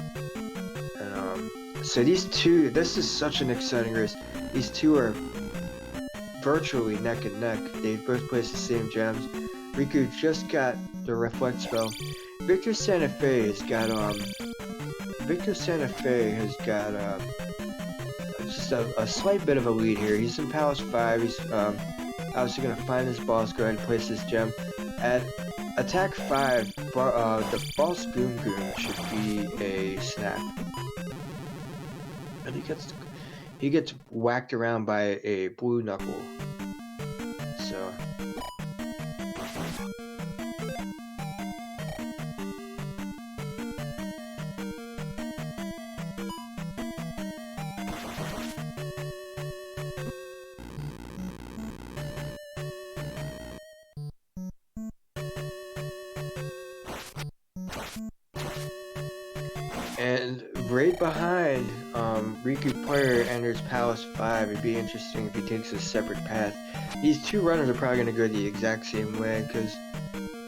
And so these two, this is such an exciting race. These two are virtually neck and neck. They both placed the same gems. Riku just got the reflect spell. VictorSantafe has got just a slight bit of a lead here. He's in Palace 5. He's obviously gonna find this boss, go ahead and place this gem. At attack 5, the boss Goom Goom should be a snap. And he gets whacked around by a blue knuckle. So and right behind Rikuplayer enters Palace 5. It'd be interesting if he takes a separate path. These two runners are probably going to go the exact same way, because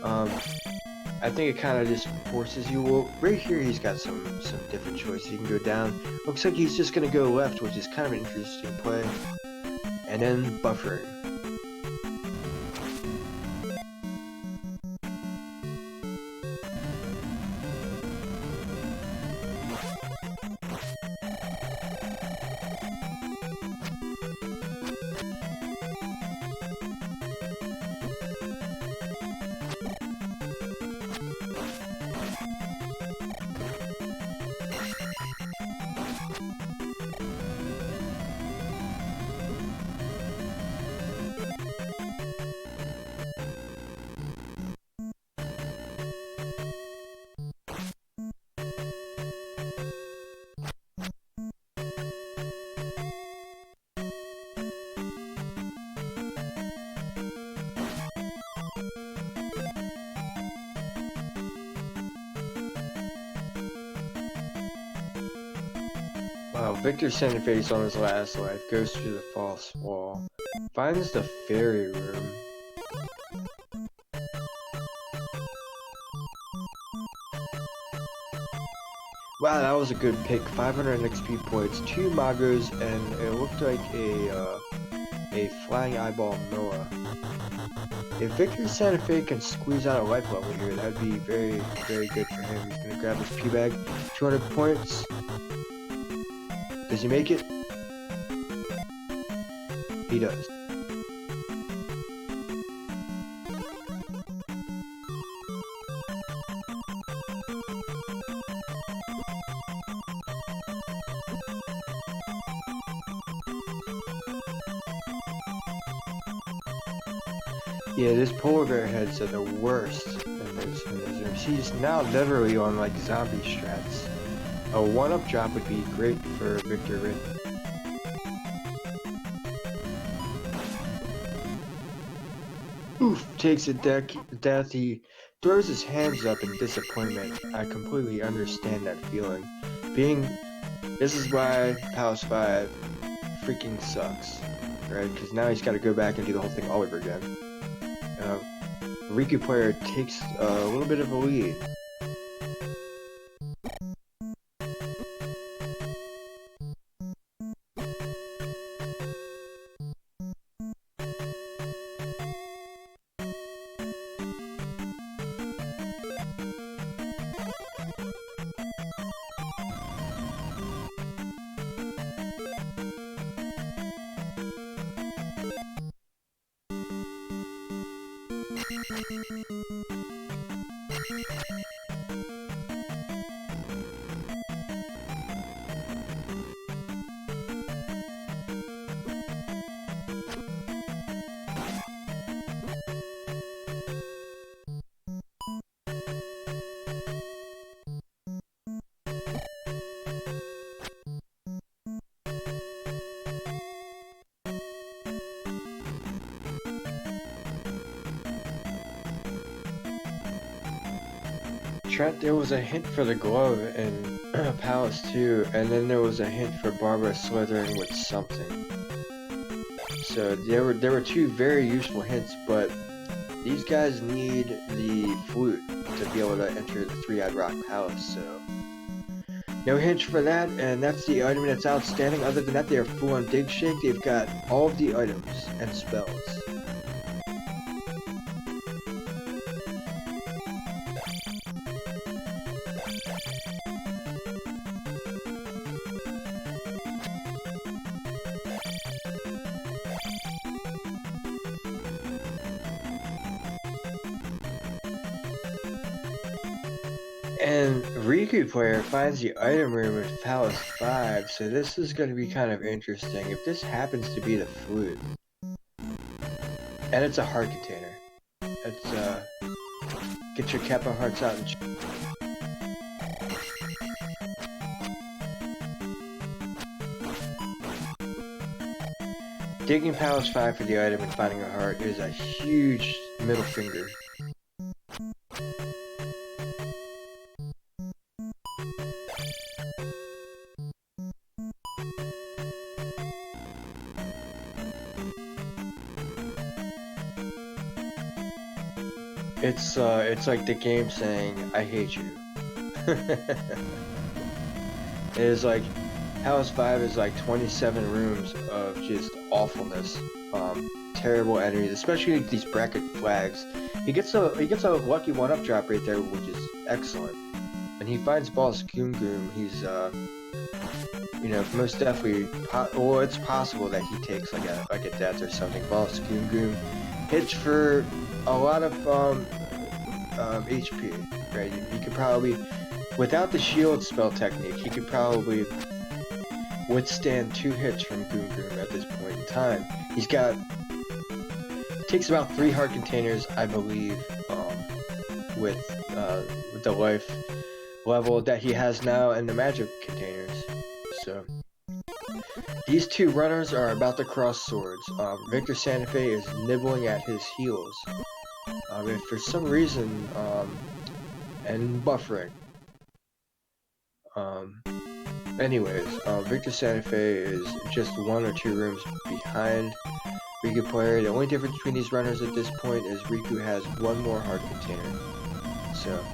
I think it kind of just forces you. Well, right here he's got some different choices. He can go down. Looks like he's just going to go left, which is kind of an interesting play. And then buffering. Wow, VictorSantafe on his last life goes through the false wall, finds the fairy room. Wow, that was a good pick. 500 XP points, 2 Magos, and it looked like a flying eyeball Noah. If VictorSantafe can squeeze out a life level here, that'd be very, very good for him. He's gonna grab his P bag, 200 points. Does he make it? He does. Yeah, this polar bear heads are the worst in those rooms. He's now literally on like zombie strats. A 1-up drop would be great for Victor Rit. Oof, takes a death. He throws his hands up in disappointment. I completely understand that feeling. This is why Palace 5 freaking sucks, right? Because now he's got to go back and do the whole thing all over again. Rikuplayer takes a little bit of a lead. Trent, there was a hint for the glove in Palace 2, and then there was a hint for Barbara slithering with something. So there were two very useful hints, but these guys need the flute to be able to enter the Three-Eyed Rock Palace, so no hint for that, and that's the item that's outstanding. Other than that, they are full on Dig Shake. They've got all of the items and spells. And Rikuplayer finds the item room in Palace 5, so this is going to be kind of interesting. If this happens to be the flute, and it's a heart container, it's get your Kappa hearts out and digging Palace 5 for the item and finding a heart is a huge middle finger. It's like the game saying, I hate you. It is like, Palace 5 is like 27 rooms of just awfulness. Terrible enemies, especially these bracket flags. He gets a lucky 1-up drop right there, which is excellent. And he finds Boss Goom Goom. He's you know, most definitely, well, it's possible that he takes like a death or something. Boss Goom Goom hits for a lot of HP, right? He could probably, without the shield spell technique, he could probably withstand 2 hits from Goom Goom at this point in time. He's got, takes about 3 heart containers, I believe, with the life level that he has now and the magic containers. So these two runners are about to cross swords. VictorSantafe is nibbling at his heels. And for some reason, and buffering. Anyways, VictorSantafe is just 1 or 2 rooms behind Rikuplayer. The only difference between these runners at this point is Riku has 1 more heart container. So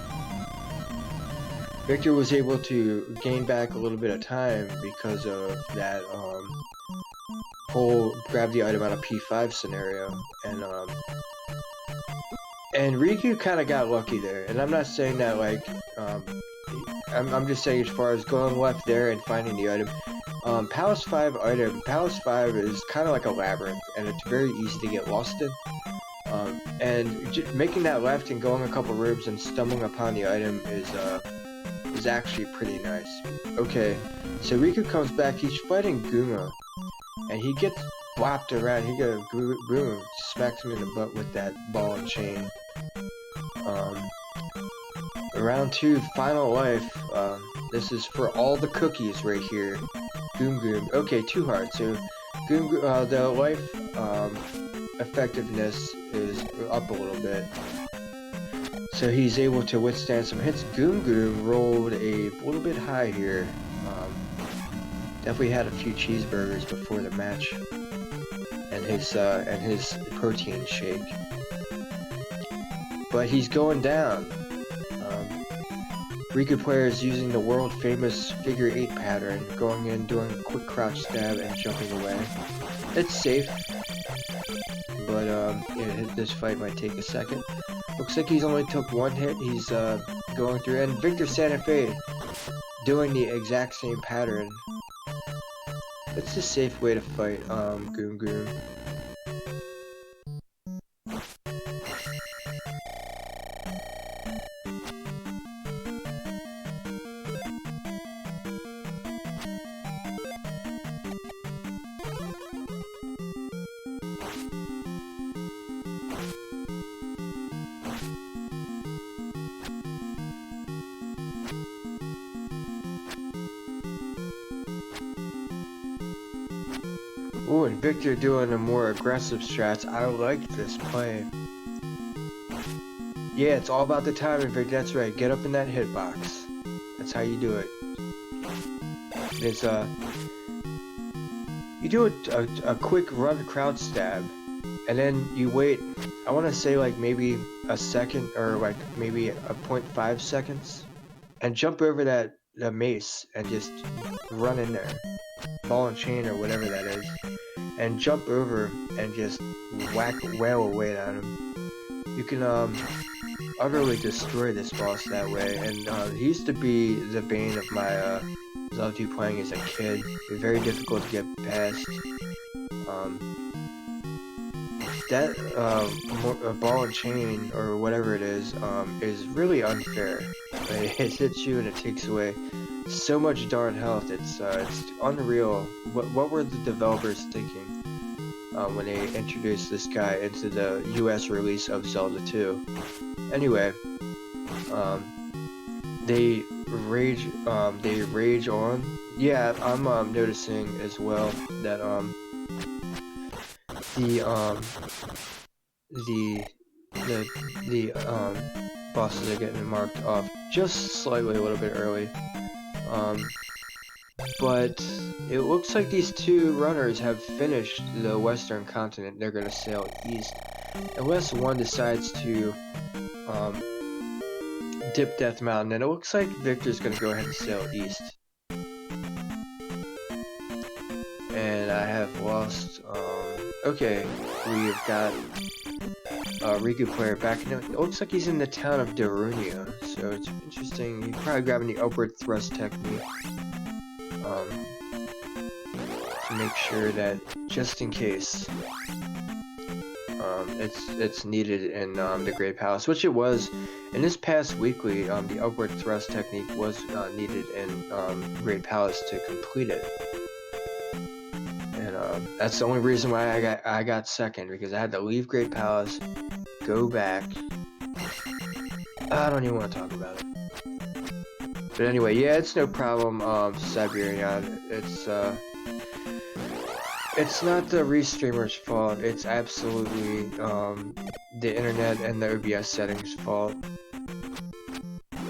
Victor was able to gain back a little bit of time because of that whole grab the item out of P5 scenario, and Riku kind of got lucky there. And I'm not saying that like I'm just saying as far as going left there and finding the item. Palace 5 is kind of like a labyrinth, and it's very easy to get lost in. And making that left and going a couple rooms and stumbling upon the item is actually pretty nice. Okay, so Riku comes back. He's fighting Guma, and he gets bopped around. He goes boom, smacks him in the butt with that ball and chain. Round 2, final life. This is for all the cookies right here. Goom Goom. Okay, 2 hearts. So Goom Goom, the life effectiveness is up a little bit, so he's able to withstand some hits. Goom Goom rolled a little bit high here. Definitely had a few cheeseburgers before the match, and his protein shake. But he's going down. Rikuplayer is using the world famous figure 8 pattern, going in, doing a quick crouch stab, and jumping away. It's safe, but yeah, this fight might take a second. Looks like he's only took 1 hit. He's going through, and VictorSantafe doing the exact same pattern. It's a safe way to fight Goom Goom. Ooh, and Victor doing a more aggressive strats. I like this play. Yeah, it's all about the timing, Vic. That's right. Get up in that hitbox. That's how you do it. It's you do a quick run crouch stab, and then you wait. I want to say like maybe a second or like maybe a 0.5 seconds, and jump over that the mace and just run in there, ball and chain or whatever that is, and jump over and just wail away at him. You can utterly destroy this boss that way, and he used to be the bane of my Zelda 2 playing as a kid. It was very difficult to get past. That ball and chain or whatever it is really unfair. It hits you and it takes away so much darn health. It's unreal. What were the developers thinking when they introduced this guy into the US release of Zelda 2? Anyway, they rage on. Yeah, I'm noticing as well that the bosses are getting marked off just slightly a little bit early. But it looks like these two runners have finished the western continent. They're gonna sail east, unless one decides to dip Death Mountain, and it looks like Victor's gonna go ahead and sail east. And I have lost, okay, we've got Rikuplayer back. It looks like he's in the town of Darunia, so it's interesting. He's probably grabbing the upward thrust technique, to make sure that, just in case, it's needed in the Great Palace, which it was. In this past weekly, the upward thrust technique was needed in Great Palace to complete it. And that's the only reason why I got second, because I had to leave Great Palace, go back. I don't even want to talk about it. But anyway, yeah, it's no problem, Siberian. It's not the restreamer's fault. It's absolutely the internet and the OBS settings fault.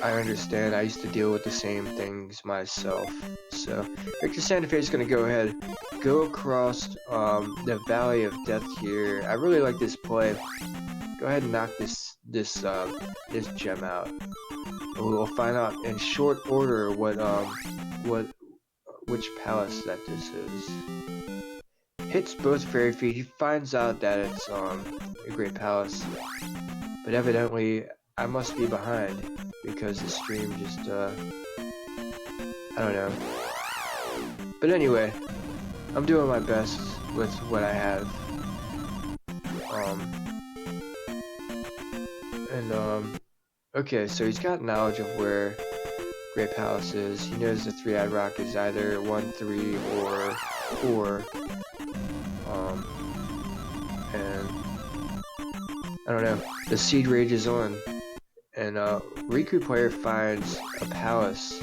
I understand. I used to deal with the same things myself. So VictorSantafe is going to go ahead, go across the Valley of Death here. I really like this play. Go ahead and knock this gem out. And we will find out in short order which palace that this is. Hits both fairy feet. He finds out that it's a Great Palace, but evidently I must be behind because the stream just I don't know. But anyway, I'm doing my best with what I have. Okay, so he's got knowledge of where Great Palace is. He knows the three-eyed rock is either 1, 3, or 4. And I don't know. The siege rages on, and Rikuplayer finds a palace,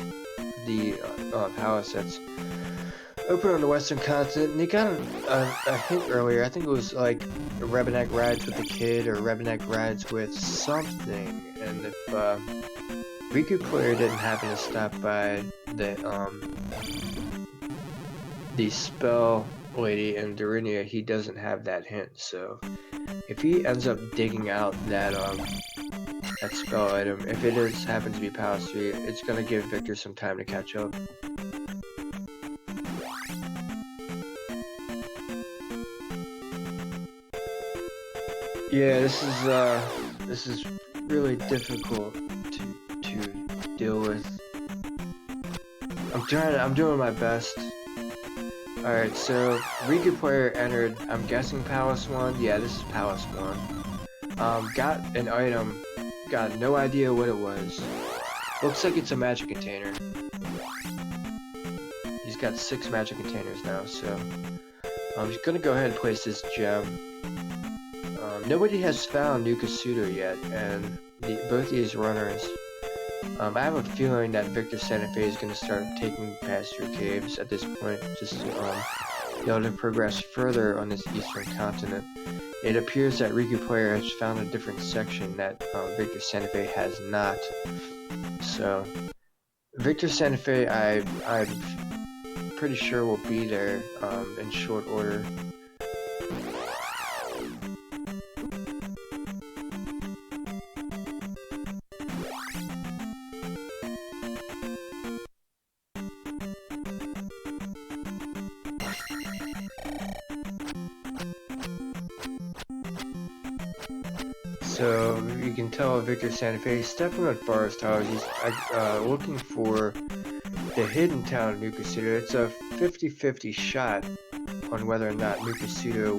the palace that's open on the western continent. And they got a hint earlier. I think it was like Redneck rides with the kid, or Redneck rides with something. And if Rikuplayer didn't happen to stop by the spell lady in Darunia, he doesn't have that hint. So if he ends up digging out that that spell item, if it happens to be Palace 3, it's gonna give Victor some time to catch up. Yeah, this is really difficult to deal with. I'm doing my best. Alright, so Rikuplayer entered, I'm guessing Palace 1. Yeah, this is Palace 1. Got an item, got no idea what it was. Looks like it's a magic container. He's got 6 magic containers now, so I'm just gonna go ahead and place this gem. Nobody has found New Kasuto yet, and both these runners, I have a feeling that VictorSantafe is going to start taking past your caves at this point, just to be able to progress further on this eastern continent. It appears that Rikuplayer has found a different section that VictorSantafe has not. So, VictorSantafe, I'm pretty sure will be there in short order. So you can tell VictorSantafe stepping on forest towers. He's looking for the hidden town of Nukusudo. It's a 50-50 shot on whether or not Nukusudo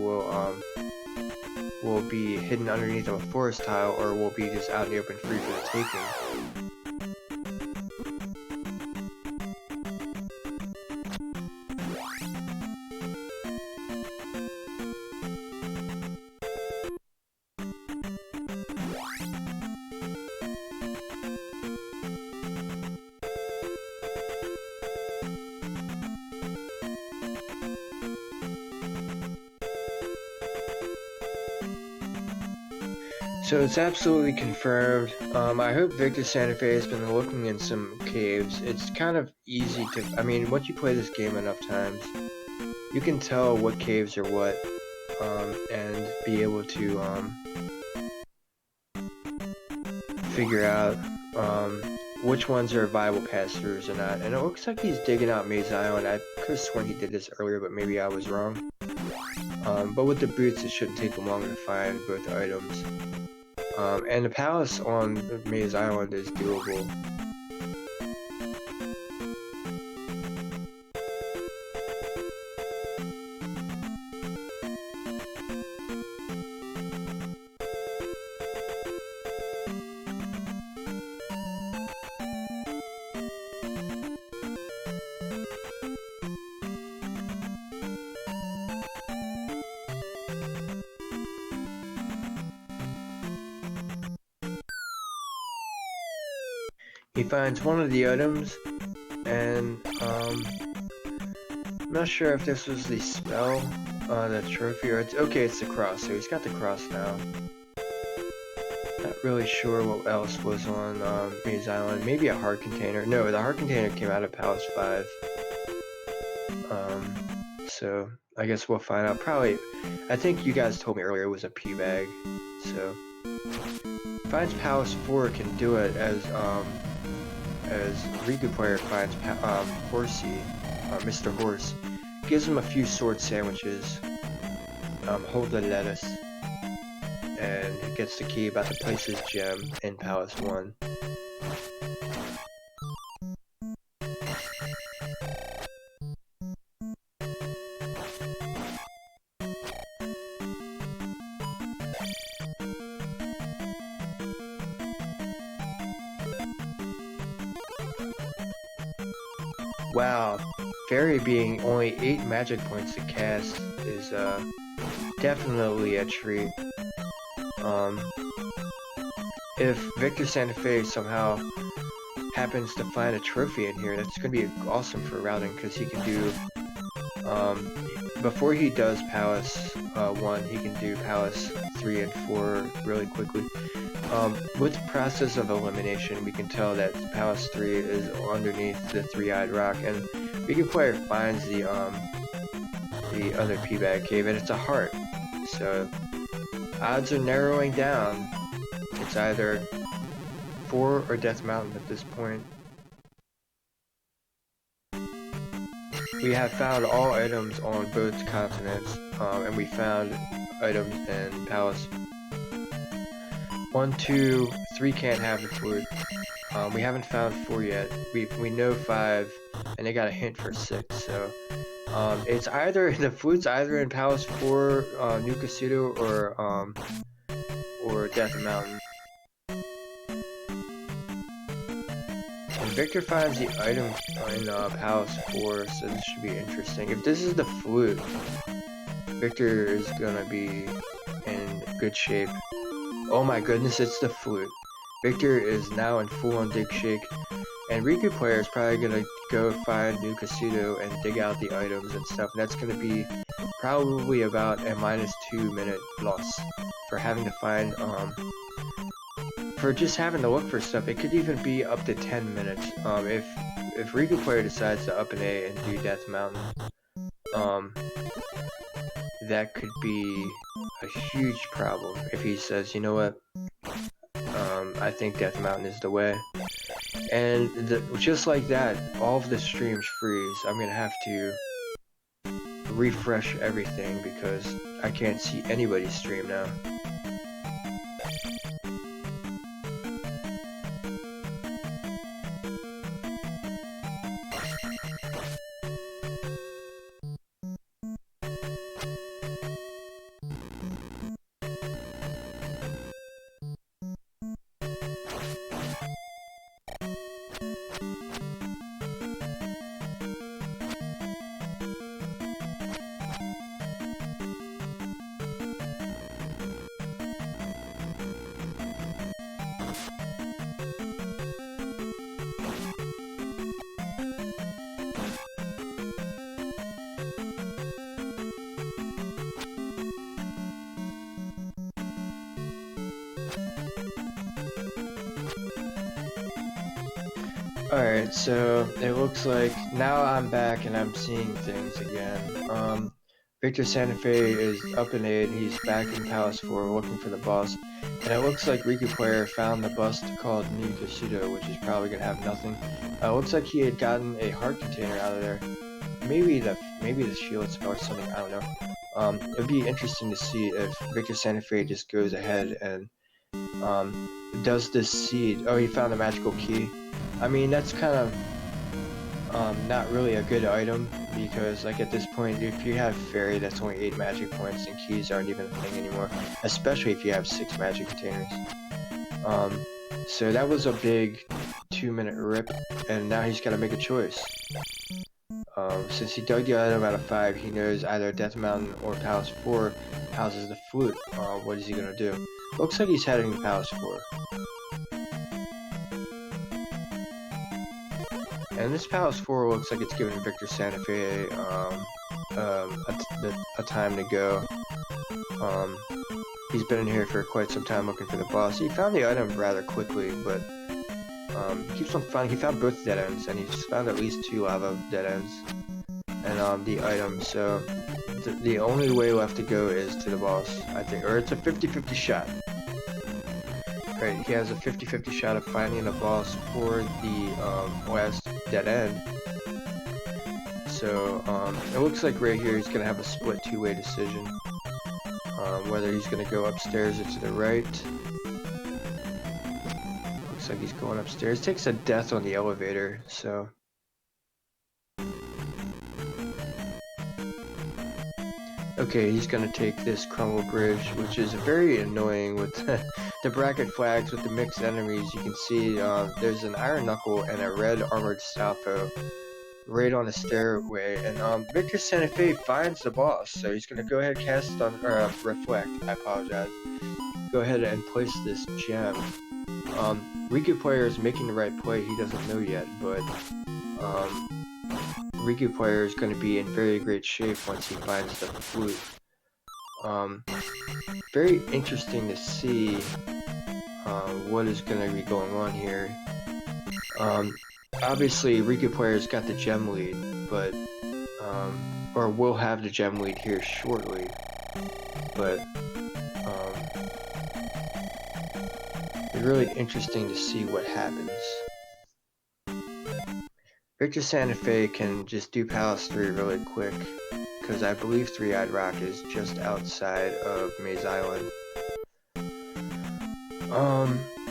will be hidden underneath of a forest tile or will be just out in the open free for the taking. So it's absolutely confirmed. I hope VictorSantafe has been looking in some caves. It's kind of easy to, I mean, once you play this game enough times, you can tell what caves are what, and be able to figure out which ones are viable pass-throughs or not. And it looks like he's digging out Maze Island. I could have sworn he did this earlier, but maybe I was wrong. But with the boots, it shouldn't take him long to find both items. And the palace on Maze Island is doable. He finds one of the items, and I'm not sure if this was the spell, the trophy, or it's the cross. So he's got the cross now. Not really sure what else was on Maze Island. Maybe a heart container. No, the heart container came out of Palace 5. So I guess we'll find out. Probably, I think you guys told me earlier it was a pea bag. So finds Palace 4 can do it as Rikuplayer finds Horsey, Mr. Horse, gives him a few sword sandwiches, hold the lettuce, and gets the key about to place his gem in Palace 1. Wow, Fairy being only 8 magic points to cast is definitely a treat. If VictorSantafe somehow happens to find a trophy in here, that's going to be awesome for routing, because he can do, before he does Palace 1, he can do Palace 3 and 4 really quickly. With the process of elimination, we can tell that Palace 3 is underneath the three-eyed rock, and Rikuplayer finds the other P-bag cave, and it's a heart. So odds are narrowing down. It's either 4 or Death Mountain at this point. We have found all items on both continents, and we found items in Palace 1, 2, 3 can't have the food. We haven't found 4 yet. We know 5, and they got a hint for 6. So it's either the food's either in Palace 4, Nukusudo, or Death Mountain. And Victor finds the item in Palace 4, so this should be interesting. If this is the flute, Victor is gonna be in good shape. Oh my goodness, it's the flute. Victor is now in full-on dig shake, And Rikuplayer is probably gonna go find New Casino and dig out the items and stuff. And that's gonna be probably about a -2-minute loss for having to find for just having to look for stuff. It could even be up to 10 minutes. If Rikuplayer decides to up an A and do Death Mountain, that could be a huge problem if he says, you know what, I think Death Mountain is the way. And just like that, all of the streams freeze. I'm gonna have to refresh everything because I can't see anybody's stream now. Alright, so it looks like now I'm back and I'm seeing things again. VictorSantafe is up in aid, he's back in Palace 4 looking for the boss. And it looks like Rikuplayer found the bust called New Casino, which is probably gonna have nothing. It looks like he had gotten a heart container out of there. Maybe the shield spell or something, I don't know. It'd be interesting to see if VictorSantafe just goes ahead and does this seed. Oh, he found a magical key. I mean, that's kind of not really a good item because, like, at this point, if you have fairy, that's only 8 magic points, and keys aren't even a thing anymore. Especially if you have 6 magic containers. So that was a big 2-minute rip, and now he's got to make a choice. Since he dug the item out of 5, he knows either Death Mountain or Palace 4 houses the flute. What is he gonna do? Looks like he's heading to Palace 4. And this Palace 4 looks like it's giving VictorSantafe a time to go. He's been in here for quite some time looking for the boss. He found the item rather quickly, but he keeps on finding. He found both dead ends, and he's found at least 2 lava dead ends, and the item. So the only way left to go is to the boss, I think, or it's a 50-50 shot. Right, he has a 50-50 shot of finding the boss for the last dead end. So it looks like right here he's gonna have a split 2-way decision. Whether he's gonna go upstairs or to the right. Looks like he's going upstairs. Takes a death on the elevator, so. Okay, he's gonna take this crumble bridge, which is very annoying with the bracket flags with the mixed enemies. You can see there's an iron knuckle and a red armored Salfo right on the stairway, and VictorSantafe finds the boss, so he's gonna go ahead and cast on reflect. I apologize. Go ahead and place this gem. Rikuplayer is making the right play. He doesn't know yet, but Rikuplayer is going to be in very great shape once he finds the flute. Very interesting to see what is going to be going on here. Obviously, Rikuplayer's got the gem lead, but or will have the gem lead here shortly. But it's really interesting to see what happens. VictorSantafe can just do Palace 3 really quick, because I believe 3-Eyed Rock is just outside of Maze Island.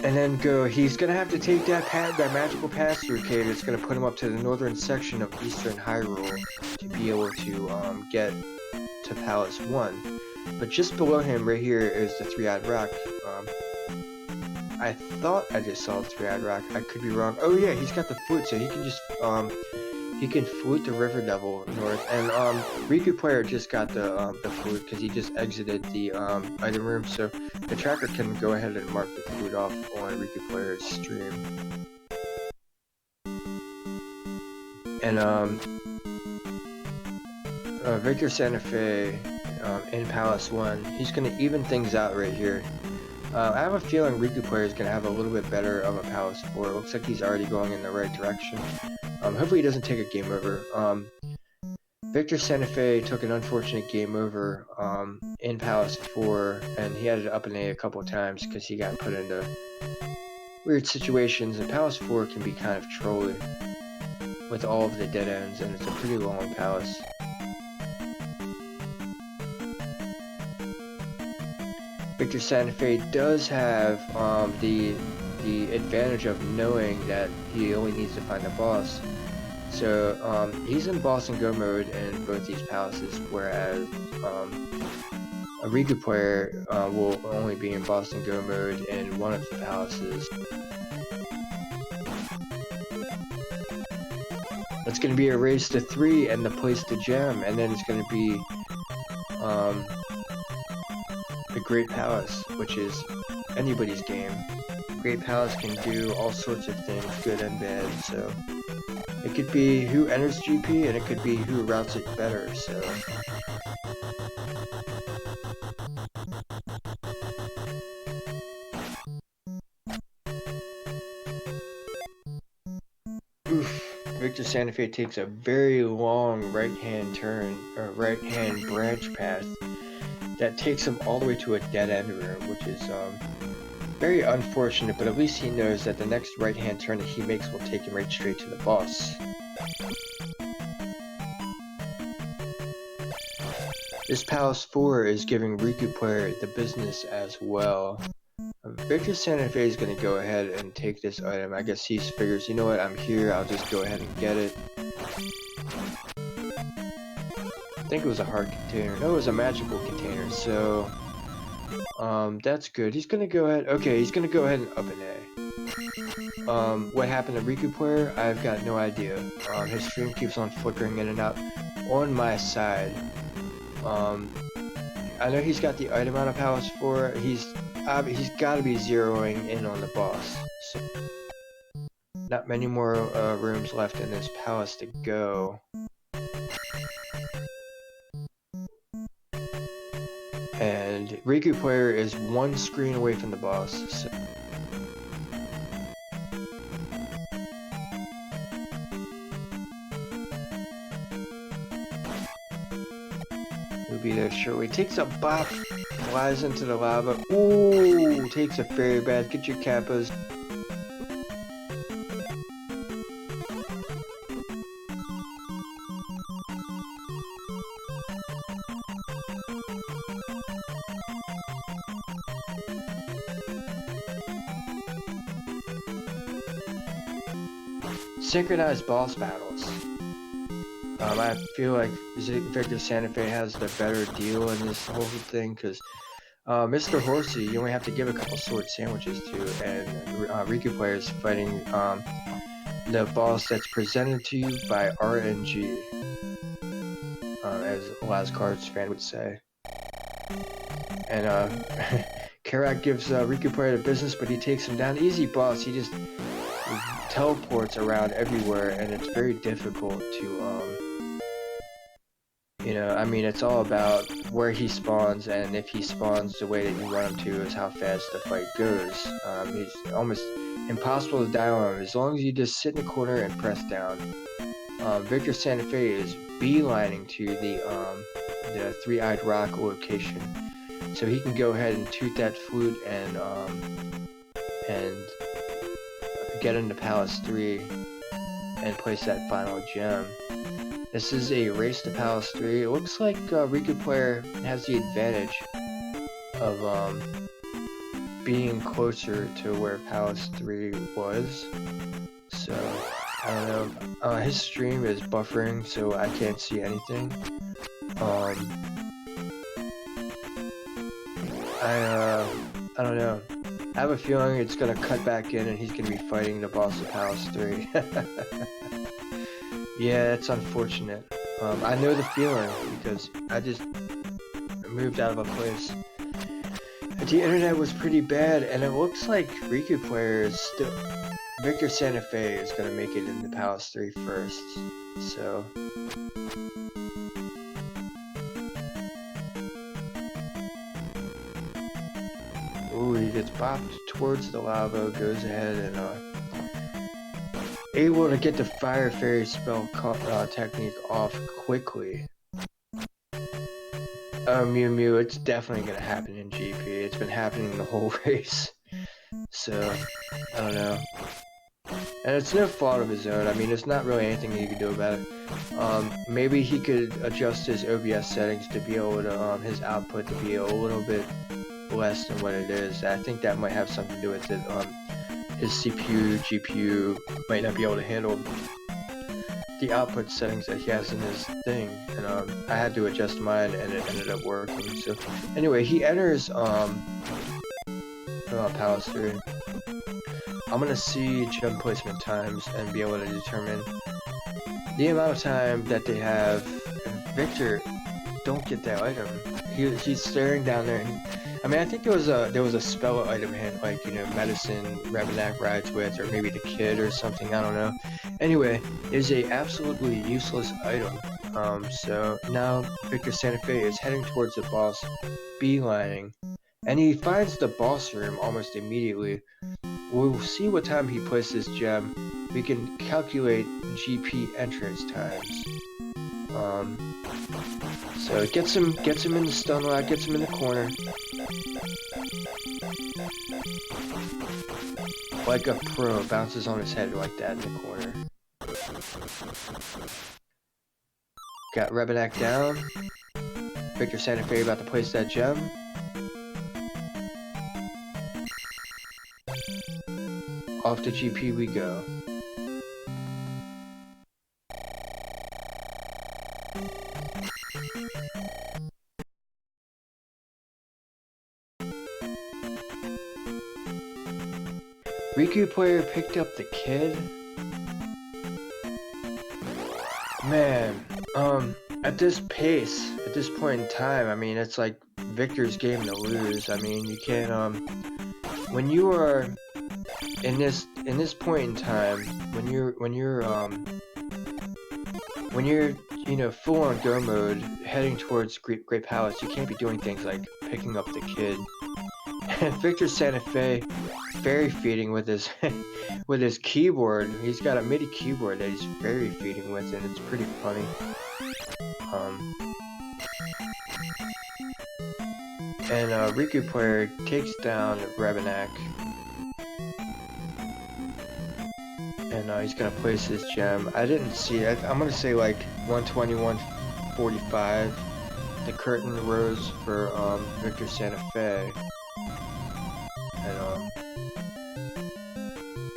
And then he's gonna have to take that magical pass-through cave that's gonna put him up to the northern section of Eastern Hyrule to be able to get to Palace 1. But just below him, right here, is the 3-Eyed Rock. I thought I just saw the 3-Eyed Rock. I could be wrong. Oh yeah, he's got the flute, so he can just he can flute the River Devil north. And Rikuplayer just got the flute because he just exited the item room, so the tracker can go ahead and mark the flute off on Rikuplayer's stream. And VictorSantafe in Palace 1, he's going to even things out right here. I have a feeling Rikuplayer is going to have a little bit better of a Palace 4. It looks like he's already going in the right direction. Hopefully he doesn't take a game over. VictorSantafe took an unfortunate game over in Palace 4, and he had it up in A couple of times because he got put into weird situations, and Palace 4 can be kind of trolly with all of the dead ends, and it's a pretty long Palace. VictorSantafe does have the advantage of knowing that he only needs to find the boss. So he's in boss and go mode in both these palaces, whereas a Rikuplayer will only be in boss and go mode in one of the palaces. It's going to be a race to 3 and the place to gem, and then it's going to be the Great Palace, which is anybody's game. Great Palace can do all sorts of things, good and bad, so it could be who enters GP, and it could be who routes it better, so oof. VictorSantafe takes a very long right-hand turn, or right-hand branch path that takes him all the way to a dead-end room, which is very unfortunate, but at least he knows that the next right-hand turn that he makes will take him right straight to the boss. This Palace 4 is giving Rikuplayer the business as well. VictorSantafe is going to go ahead and take this item. I guess he figures, you know what, I'm here, I'll just go ahead and get it. I think it was a hard container. No, it was a magical container, so that's good. He's gonna go ahead. Okay, he's gonna go ahead and up an A. What happened to Rikuplayer? I've got no idea. His stream keeps on flickering in and out on my side. I know he's got the item out of Palace 4. He's got to be zeroing in on the boss. So not many more rooms left in this palace to go. And Rikuplayer is one screen away from the boss. So he'll be there shortly. Takes a bop, flies into the lava. Ooh, takes a fairy bath. Get your kappas. Synchronized boss battles. I feel like VictorSantafe has the better deal in this whole thing, because Mr. Horsey, you only have to give a couple sword sandwiches to, and Rikuplayer is fighting the boss that's presented to you by RNG, as Laz Card's fan would say. And Karak gives Rikuplayer the business, but he takes him down. Easy boss, he just teleports around everywhere, and it's very difficult to you know, I mean, it's all about where he spawns, and if he spawns the way that you want him to is how fast the fight goes. He's almost impossible to die on him as long as you just sit in the corner and press down. VictorSantafe is beelining to the three-eyed rock location, so he can go ahead and toot that flute and get into Palace 3 and place that final gem. This is a race to Palace 3. It looks like Rikuplayer has the advantage of being closer to where Palace 3 was. So, I don't know. His stream is buffering, so I can't see anything. I don't know. I have a feeling it's gonna cut back in and he's gonna be fighting the boss of Palace 3. Yeah, it's unfortunate. I know the feeling because I just moved out of a place. The internet was pretty bad, and it looks like Rikuplayer is still... VictorSantafe is gonna make it into Palace 3 first, so. Ooh, he gets bopped towards the lava, goes ahead and able to get the Fire Fairy spell technique off quickly. Mew Mew, it's definitely gonna happen in GP. It's been happening the whole race. So, I don't know. And it's no fault of his own. I mean, it's not really anything he could do about it. Maybe he could adjust his OBS settings to be able to, his output to be a little bit less than what it is. I think that might have something to do with it. His CPU, GPU might not be able to handle the output settings that he has in his thing, and I had to adjust mine, and it ended up working. So anyway, he enters Palace 3. I'm gonna see gem placement times and be able to determine the amount of time that they have. Victor, don't get that item. He's staring down there. And, I mean, I think there was a spell item hint, like, you know, medicine, Revenak rides with, or maybe the kid or something, I don't know. Anyway, it's a absolutely useless item. So now VictorSantafe is heading towards the boss, beelining, and he finds the boss room almost immediately. We'll see what time he places gem. We can calculate GP entrance times. So it gets him in the stun line, gets him in the corner. Like a pro, bounces on his head like that in the corner. Got Revenak down. VictorSantafe about to place that gem. Off to GP we go. Rikuplayer picked up the kid? Man, at this pace, at this point in time, I mean, it's like Victor's game to lose. I mean, you can't, when you are in this point in time, when you're you know, full on go mode, heading towards Great Palace, you can't be doing things like picking up the kid. And VictorSantafe fairy feeding with his with his keyboard. He's got a MIDI keyboard that he's fairy feeding with, and it's pretty funny. And Rikuplayer takes down Revenak, and he's gonna place his gem. I didn't see it. I'm gonna say like 120, 145. The curtain rose for VictorSantafe.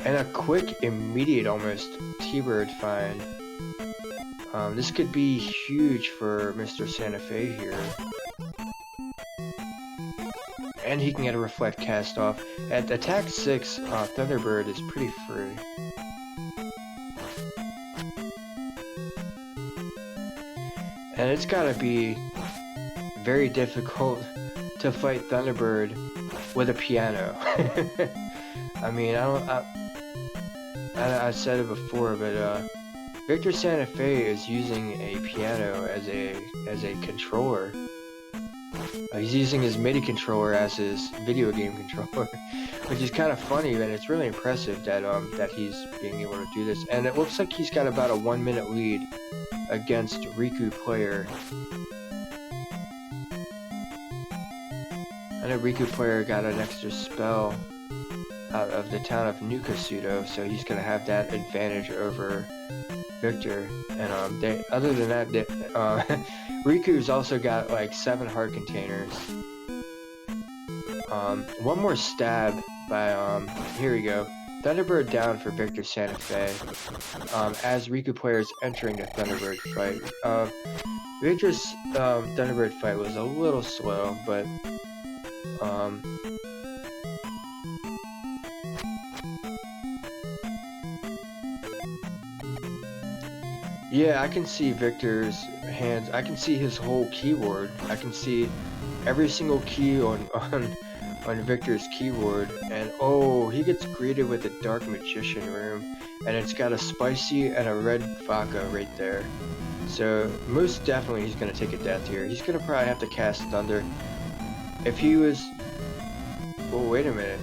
And a quick, immediate, almost T-Bird find. This could be huge for Mr. Santafe here. And he can get a Reflect cast off. At attack 6, Thunderbird is pretty free. And it's gotta be very difficult to fight Thunderbird with a piano. I mean, I said it before, but VictorSantafe is using a piano as a controller. He's using his MIDI controller as his video game controller, which is kind of funny, and it's really impressive that that he's being able to do this. And it looks like he's got about a 1-minute lead against Rikuplayer. I know Rikuplayer got an extra spell out of the town of Nukasudo, so he's gonna have that advantage over Victor. And other than that, Riku's also got like 7 heart containers. One more stab by here we go. Thunderbird down for VictorSantafe. As Rikuplayer is entering the Thunderbird fight. Victor's Thunderbird fight was a little slow, but yeah, I can see Victor's hands. I can see his whole keyboard. I can see every single key on on Victor's keyboard, and oh, he gets greeted with a Dark Magician room, and it's got a spicy and a red vodka right there. So most definitely he's gonna take a death here. He's gonna probably have to cast Thunder. If he was... Oh, wait a minute.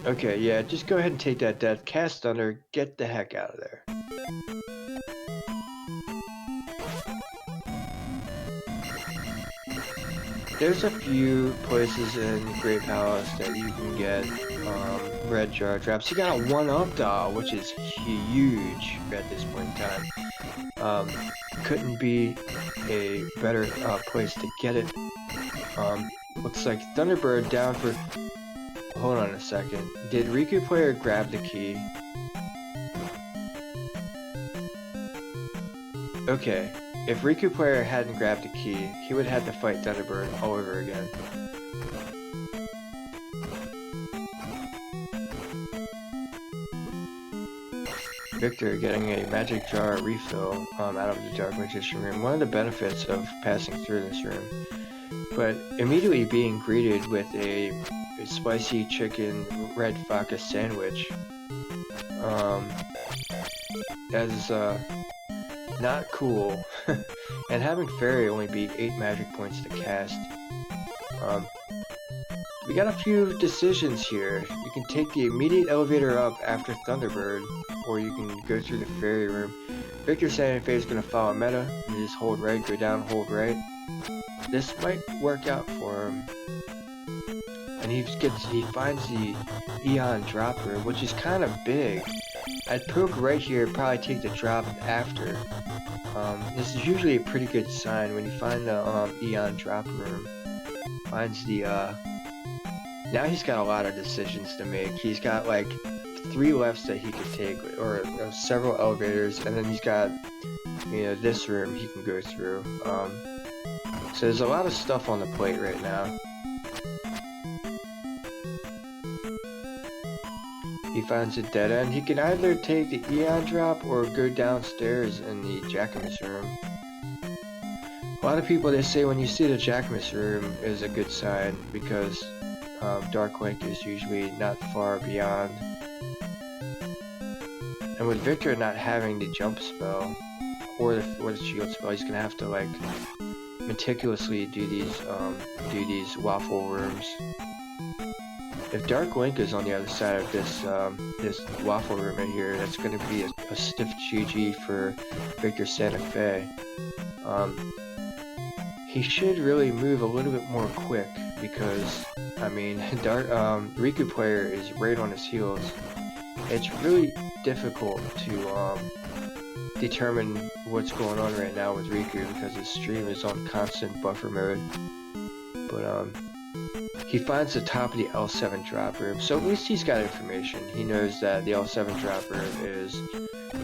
Okay, yeah, just go ahead and take that death, cast Thunder, get the heck out of there. There's a few places in Great Palace that you can get red jar traps. You got a 1-up doll, which is huge at this point in time. Couldn't be a better place to get it. Looks like Thunderbird down for... Hold on a second. Did Rikuplayer grab the key? Okay. If Rikuplayer hadn't grabbed the key, he would have had to fight Thunderbird all over again. Victor getting a magic jar refill out of the Dark Magician room. One of the benefits of passing through this room. But immediately being greeted with a spicy chicken red vodka sandwich. That is not cool. And having Fairy only be 8 magic points to cast. We got a few decisions here. You can take the immediate elevator up after Thunderbird, or you can go through the Fairy room. VictorSantafe is going to follow meta, and just hold right, go down, hold right. This might work out for him. And he finds the Eon drop room, which is kind of big. I'd poke right here, probably take the drop after. This is usually a pretty good sign when you find the Eon drop room. Finds the now he's got a lot of decisions to make. He's got like 3 lefts that he could take, or several elevators, and then he's got, you know, this room he can go through. So there's a lot of stuff on the plate right now. He finds a dead end. He can either take the Eon drop or go downstairs in the Jackamus room. A lot of people, they say when you see the Jackamus room is a good sign because Dark Link is usually not far beyond. And with Victor not having the jump spell or the shield spell, he's gonna have to like meticulously do these waffle rooms. If Dark Link is on the other side of this waffle room right here, that's going to be a stiff GG for VictorSantafe. He should really move a little bit more quick because, I mean, Rikuplayer is right on his heels. It's really difficult to determine what's going on right now with Riku because his stream is on constant buffer mode. But he finds the top of the L7 drop room, so at least he's got information. He knows that the L7 drop room is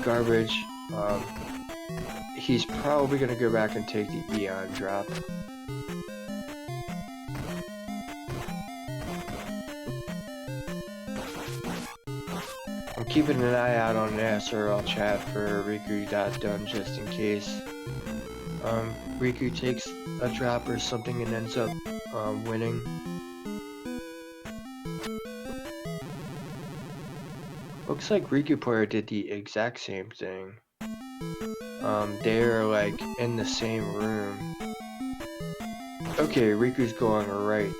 garbage. He's probably going to go back and take the Eon drop. I'm keeping an eye out on the SRL chat for Riku.done just in case Riku takes a drop or something and ends up winning. Looks like Rikuplayer did the exact same thing. They're like in the same room. Okay, Riku's going right.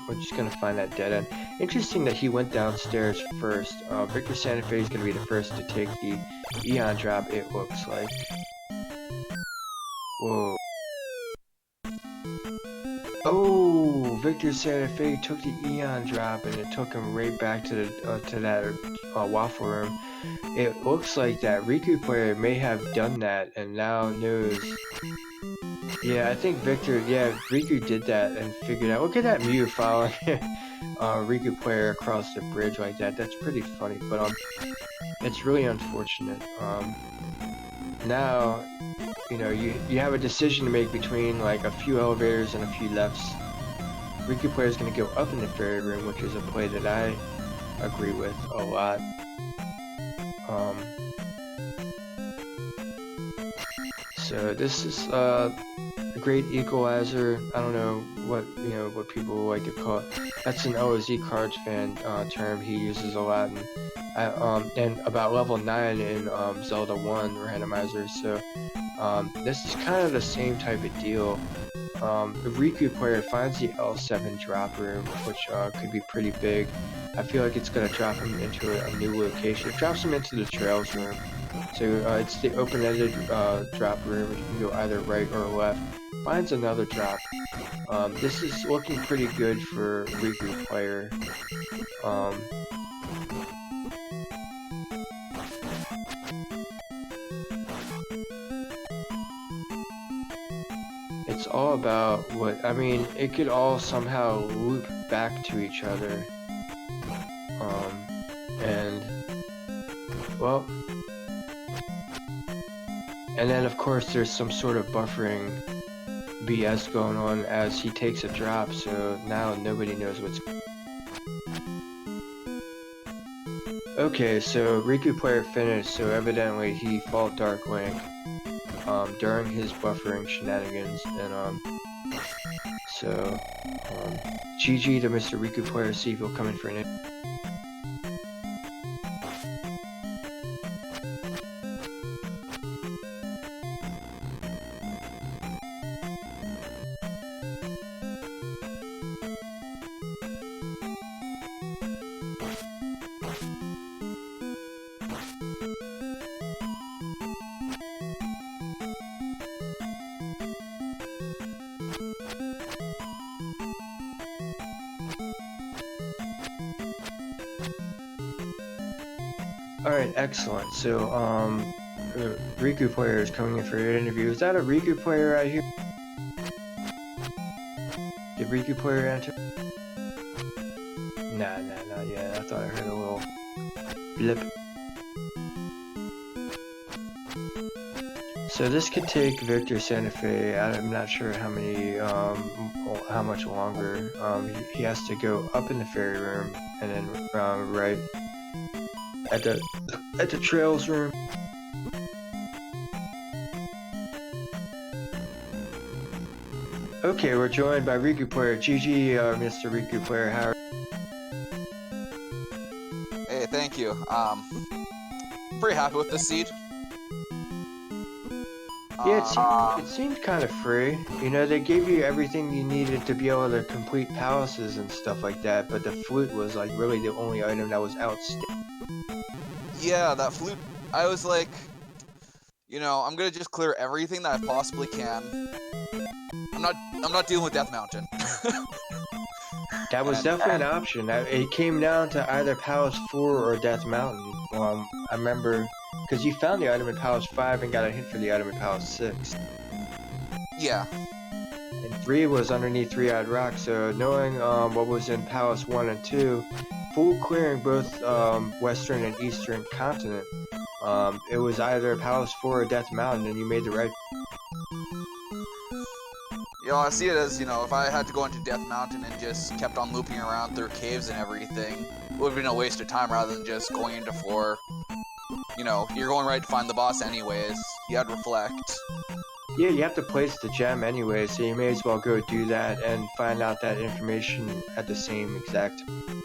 We're just gonna find that dead end. Interesting that he went downstairs first. VictorSantafe is gonna be the first to take the Eon drop, it looks like. Whoa. Oh, VictorSantafe took the Eon drop and it took him right back to that waffle room. It looks like that Rikuplayer may have done that and now knows. Yeah, I think Riku did that and figured out. Look at that Mew following Rikuplayer across the bridge like that. That's pretty funny, but it's really unfortunate. Now, you know, you have a decision to make between like a few elevators and a few lefts. Rikuplayer is going to go up in the fairy room, which is a play that I agree with a lot. So this is great equalizer. I don't know what people like to call it. That's an OZ Cards fan term he uses a lot, and about level 9 in Zelda 1 Randomizer. So this is kind of the same type of deal. The Rikuplayer finds the L7 drop room, which could be pretty big. I feel like it's going to drop him into a new location. It drops him into the Trails room. So it's the open-ended drop room. You can go either right or left. Finds another drop. This is looking pretty good for Rikuplayer. It's all about it could all somehow loop back to each other. And then of course there's some sort of buffering BS going on as he takes a drop, so now nobody knows what's... Okay, so Rikuplayer finished, so evidently he fought Dark Link during his buffering shenanigans, and GG to Mr. Rikuplayer, see if he'll come in for an... Alright, excellent. So, Rikuplayer is coming in for an interview. Is that a Rikuplayer right here? Did Rikuplayer enter? Nah, not yet. I thought I heard a little blip. So this could take VictorSantafe. I'm not sure how much longer. He has to go up in the fairy room and then right at the Trails room. Okay, we're joined by Rikuplayer. GG, Mr. Rikuplayer. How are you? Hey, thank you. Pretty happy with this seed. Yeah, it seemed kind of free. You know, they gave you everything you needed to be able to complete palaces and stuff like that, but the flute was like really the only item that was outstanding. Yeah, that flute, I was like, you know, I'm gonna just clear everything that I possibly can. I'm not dealing with Death Mountain. That was definitely an option. It came down to either Palace 4 or Death Mountain. I remember, because you found the item in Palace 5 and got a hint for the item in Palace 6. Yeah. And 3 was underneath Three-Eyed Rock, so knowing what was in Palace 1 and 2, full clearing both Western and Eastern continent, it was either Palace 4 or Death Mountain, and you made the right... You know, I see it as, you know, if I had to go into Death Mountain and just kept on looping around through caves and everything, it would have been a waste of time rather than just going into 4. You know, you're going right to find the boss anyways. You had to reflect. Yeah, you have to place the gem anyway, so you may as well go do that and find out that information at the same exact time.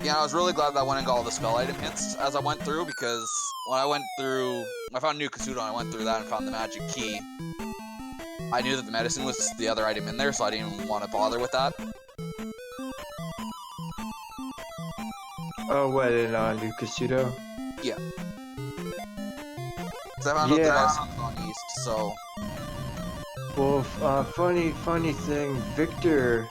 Yeah, I was really glad that I went and got all the spell item hints as I went through, because when I found New Kasuto and I went through that and found the magic key, I knew that the medicine was the other item in there, so I didn't even want to bother with that. Oh, what, in New Kasuto? Yeah. Because I found out the medicine was on East, so... Well, funny thing, Victor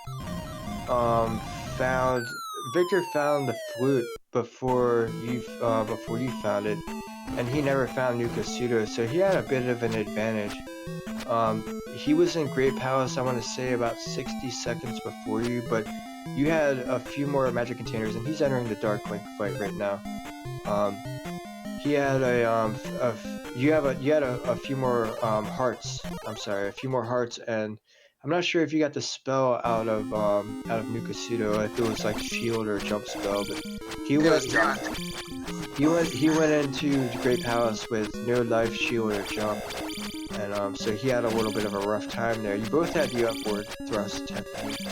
found the flute before you found it, and he never found New Kasuto, so he had a bit of an advantage. He was in Great Palace, I want to say about 60 seconds before you, but you had a few more magic containers, and he's entering the Dark Link fight right now. He had you had a few more hearts. I'm sorry, a few more hearts, and I'm not sure if you got the spell out of New Kasuto, if it was like shield or jump spell, but he went into the Great Palace with no life, shield, or jump. and so he had a little bit of a rough time there. You both had the upward thrust technique.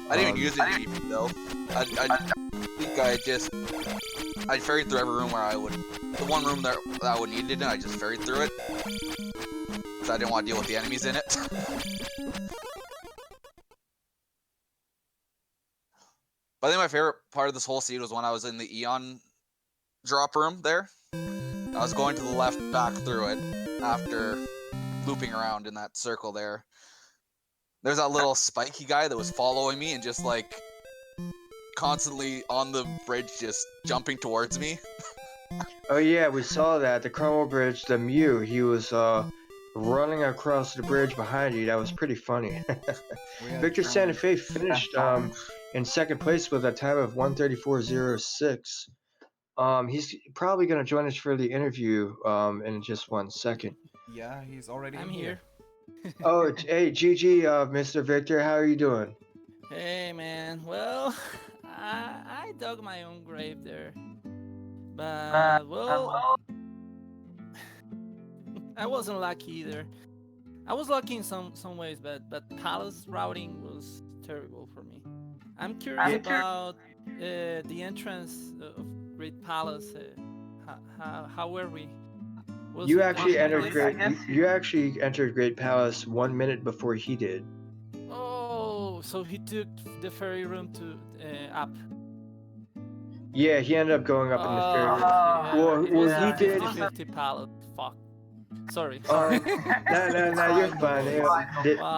I didn't even use it even though. I think I ferried through every room where I would. The one room that I would need it in, I just ferried through it. Because I didn't want to deal with the enemies in it. But I think my favorite part of this whole seed was when I was in the Eon drop room there. I was going to the left back through it after looping around in that circle there. There's that little spiky guy that was following me and just like constantly on the bridge just jumping towards me. Oh yeah, we saw that. The Cromwell Bridge, the Mew, he was running across the bridge behind you. That was pretty funny. VictorSantafe finished in second place with a time of 1:34.06. He's probably gonna join us for the interview in just 1 second. Yeah, he's already I'm in here. Oh, hey, GG, Mr. Victor, how are you doing? Hey man, well, I dug my own grave there, but well, I wasn't lucky either. I was lucky in some ways, but palace routing was terrible for me. I'm curious about the entrance of Great Palace. How were we? You actually entered Great Palace 1 minute before he did. Oh, so he took the ferry room to up. Yeah, he ended up going up in the ferry room. Yeah. Well, he did. 50 Palace. Fuck. Sorry. No, you're fine.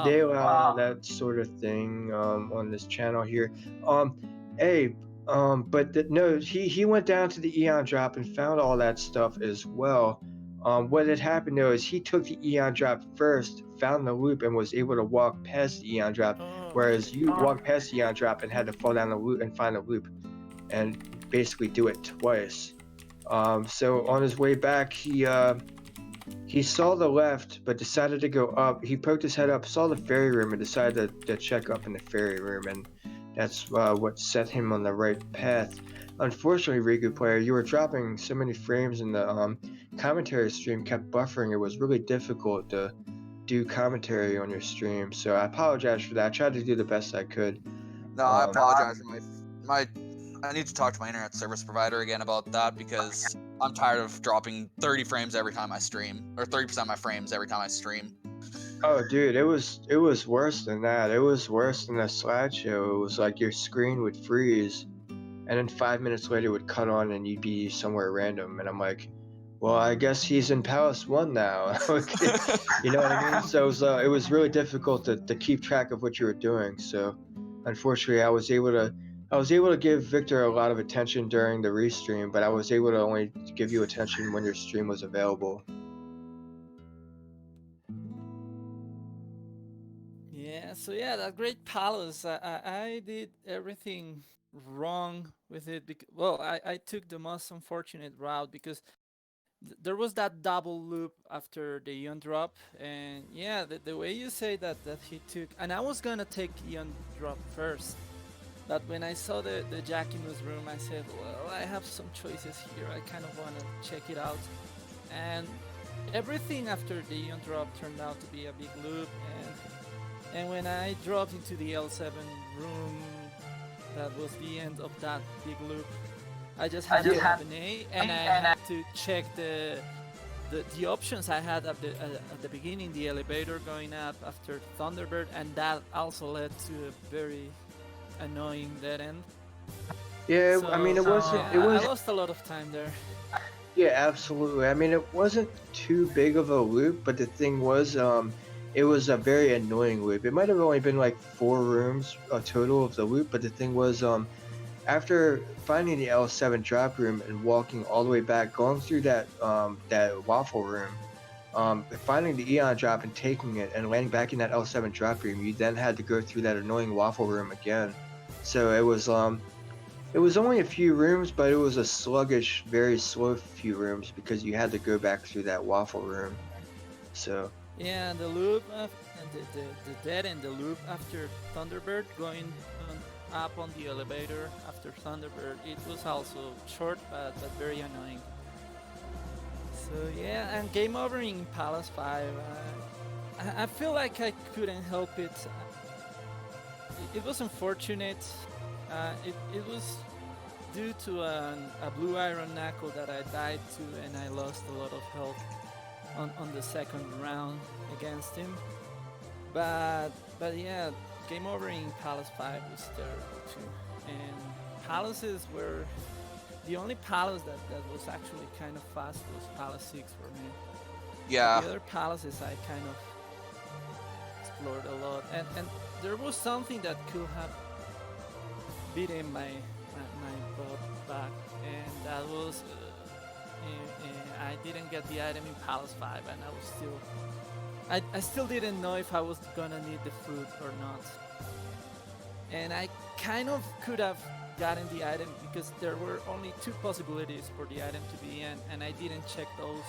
They allow that sort of thing on this channel here. No, he went down to the Eon drop and found all that stuff as well. What had happened though is he took the Eon drop first, found the loop, and was able to walk past the Eon drop, whereas you walked past the Eon drop and had to fall down the loop and find the loop, and basically do it twice. So on his way back, he saw the left, but decided to go up. He poked his head up, saw the ferry room, and decided to check up in the ferry room, and that's what set him on the right path. Unfortunately, Rikuplayer, you were dropping so many frames, and the commentary stream kept buffering. It was really difficult to do commentary on your stream, so I apologize for that. I tried to do the best I could. No, I apologize for my I need to talk to my internet service provider again about that because I'm tired of dropping 30 frames every time I stream, or 30% of my frames every time I stream. Oh, dude, it was worse than that. It was worse than a slideshow. It was like your screen would freeze, and then 5 minutes later it would cut on and you'd be somewhere random. And I'm like, well, I guess he's in Palace 1 now. You know what I mean? So it was really difficult to keep track of what you were doing. So unfortunately, I was able to give Victor a lot of attention during the restream, but I was able to only give you attention when your stream was available. Yeah, so yeah, that Great Palace, I did everything wrong with it. Well, I took the most unfortunate route because there was that double loop after the Eon drop, and yeah, the way you say that he took, and I was gonna take Eon drop first, but when I saw the Jackimus room, I said, well, I have some choices here. I kind of want to check it out, and everything after the Eon drop turned out to be a big loop, and when I dropped into the L7 room, that was the end of that big loop. I just had to have an A, and I had to check the options I had at the beginning, the elevator going up after Thunderbird, and that also led to a very annoying dead end. Yeah, So, I mean, I lost a lot of time there. Yeah, absolutely. I mean, it wasn't too big of a loop, but the thing was, it was a very annoying loop. It might have only been like 4 rooms total of the loop, but the thing was, after finding the L7 drop room and walking all the way back, going through that waffle room, finding the Eon drop and taking it and landing back in that L7 drop room, you then had to go through that annoying waffle room again. So it was only a few rooms, but it was a sluggish, very slow few rooms because you had to go back through that waffle room. So yeah, the loop, the dead end, the loop after Thunderbird, going up on the elevator after Thunderbird, it was also short but very annoying. So yeah, and game over in Palace 5. I feel like I couldn't help it. It was unfortunate. It was due to a blue iron knuckle that I died to, and I lost a lot of health on the second round against him. But yeah, game over in Palace 5 was terrible too. And palaces were the only palace that was actually kind of fast was Palace 6 for me. Yeah. The other palaces I kind of explored a lot, and there was something that could have beaten my butt back, and that was I didn't get the item in Palace 5, and I was still I still didn't know if I was gonna need the fruit or not. And I kind of could have gotten the item because there were only 2 possibilities for the item to be in, and I didn't check those.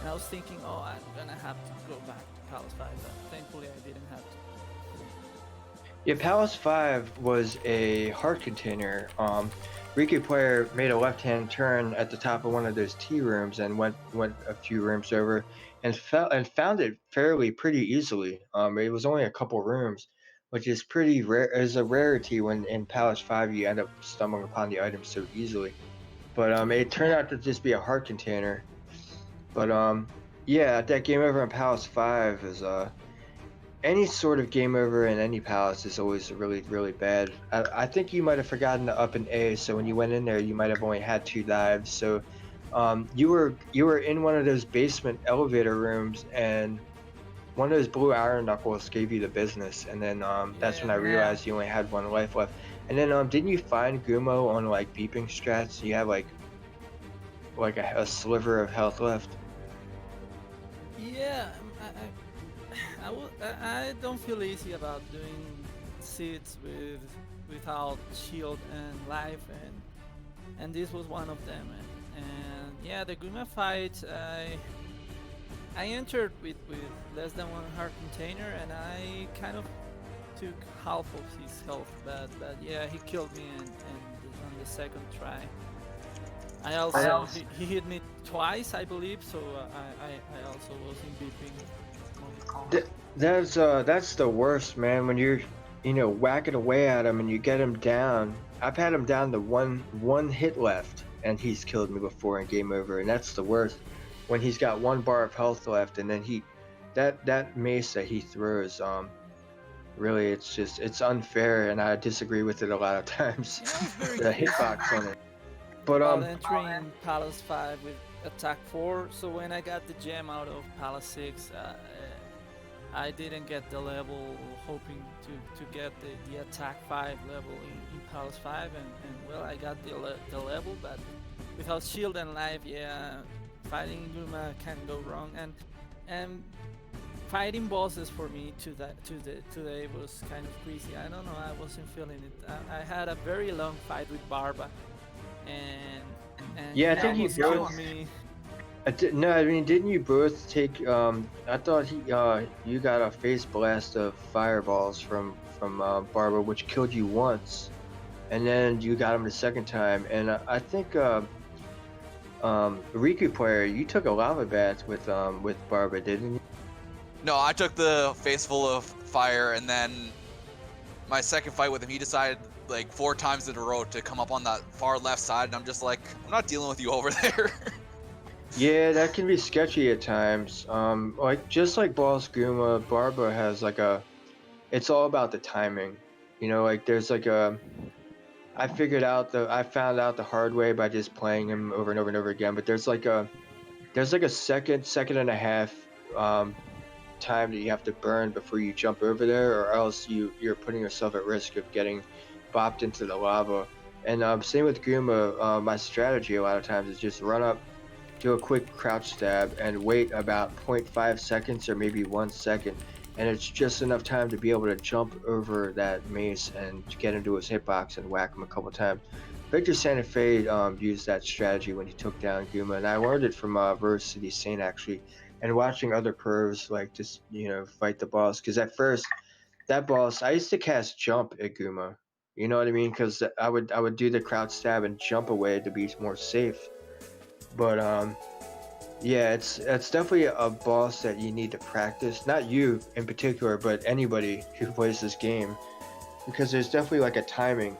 And I was thinking, oh, I'm gonna have to go back to Palace 5, but thankfully I didn't have to. Yeah, Palace 5 was a heart container. Rikuplayer made a left-hand turn at the top of one of those tea rooms and went a few rooms over and found it pretty easily. It was only a couple rooms, which is pretty rare. Is a rarity when in Palace 5 you end up stumbling upon the item so easily. But it turned out to just be a heart container. But yeah, that game over in Palace 5 is any sort of game over in any palace is always really bad. I think you might have forgotten to up an A, so when you went in there, you might have only had 2 lives. So you were in one of those basement elevator rooms, and one of those blue iron knuckles gave you the business, and then that's when I realized you only had 1 life left. And then didn't you find Gumo on like beeping strats? You have like a sliver of health left. Yeah, I don't feel easy about doing seeds without shield and life, and this was one of them. And yeah, the Guma fight, I entered with less than 1 heart container, and I kind of took half of his health, but yeah, he killed me on the second try. I also he hit me twice, I believe, so I also was in beeping. That's the worst, man. When you're whacking away at him and you get him down. I've had him down to one hit left, and he's killed me before in game over, and that's the worst. When he's got 1 bar of health left, and then that mace that he throws, really it's unfair, and I disagree with it a lot of times. The hitbox on it. But entering Palace 5 with attack 4, so when I got the gem out of Palace 6, I didn't get the level, hoping to get the attack 5 level in Palace 5, and well, I got the level, but without shield and life, yeah, fighting Guma can go wrong, and fighting bosses for me today was kind of crazy. I don't know, I wasn't feeling it. I had a very long fight with Barba, and yeah, I think he killed me. No, I mean, didn't you both take? I thought you got a face blast of fireballs from Barber, which killed you once, and then you got him the second time. And I think Rikuplayer, you took a lava bath with Barber, didn't you? No, I took the face full of fire, and then my second fight with him, he decided like 4 times in a row to come up on that far left side, and I'm just like, I'm not dealing with you over there. Yeah, that can be sketchy at times. Like just like Boss Guma, Barba has like it's all about the timing. Like there's like I found out the hard way by just playing him over and over and over again. But there's like a second and a half time that you have to burn before you jump over there, or else you're putting yourself at risk of getting bopped into the lava. And same with Guma. My strategy a lot of times is just run up, do a quick crouch stab, and wait about 0.5 seconds or maybe 1 second, and it's just enough time to be able to jump over that mace and get into his hitbox and whack him a couple times. VictorSantafe used that strategy when he took down Guma, and I learned it from Rose City Saint actually, and watching other pros like just fight the boss. Because at first, that boss, I used to cast jump at Guma. You know what I mean? Because I would do the crouch stab and jump away to be more safe. But Yeah, it's definitely a boss that you need to practice. Not you in particular, but anybody who plays this game, because there's definitely like a timing,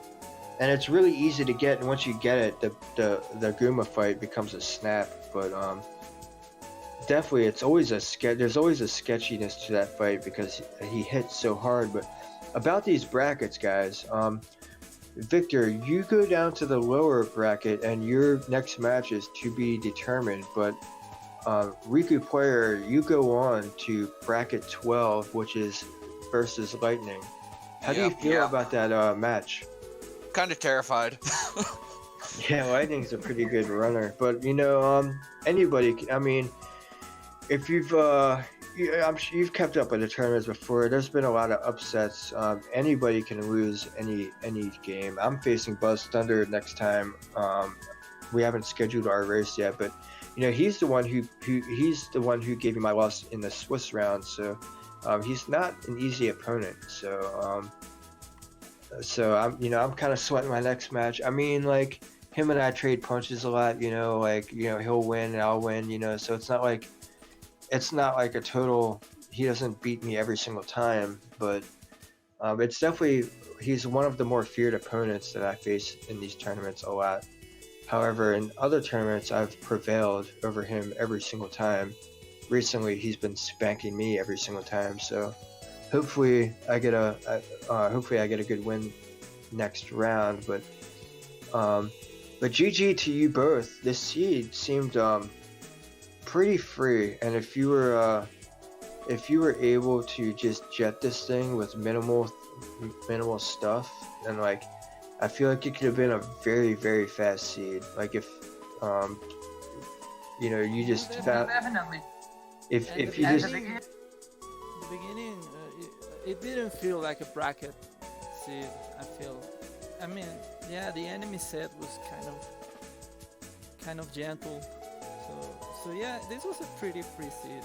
and it's really easy to get. And once you get it, the Guma fight becomes a snap. But definitely, it's always a sketch. There's always a sketchiness to that fight because he hits so hard. But about these brackets, guys, Victor, you go down to the lower bracket, and your next match is to be determined. But Rikuplayer, you go on to bracket 12, which is versus Lightning. How do you feel about that match? Kind of terrified. Yeah, Lightning's a pretty good runner, but you know, anybody. I mean, if you've I'm sure you've kept up with the tournaments before. There's been a lot of upsets. Anybody can lose any game. I'm facing Buzz Thunder next time. We haven't scheduled our race yet, but you know he's the one who gave me my loss in the Swiss round. So he's not an easy opponent. So I'm kind of sweating my next match. I mean, like him and I trade punches a lot. He'll win and I'll win. So it's not like a total. He doesn't beat me every single time, but it's definitely he's one of the more feared opponents that I face in these tournaments a lot. However, in other tournaments, I've prevailed over him every single time. Recently, he's been spanking me every single time. So, hopefully, I get a good win next round. But GG to you both. This seed seemed pretty free, and if you were able to just jet this thing with minimal stuff, then like I feel like it could have been a very, very fast seed. Like if you just found Definitely. if you At just the beginning, the beginning, it didn't feel like a bracket seed. I mean, yeah, the enemy set was kind of gentle. So yeah, this was a pretty free seed.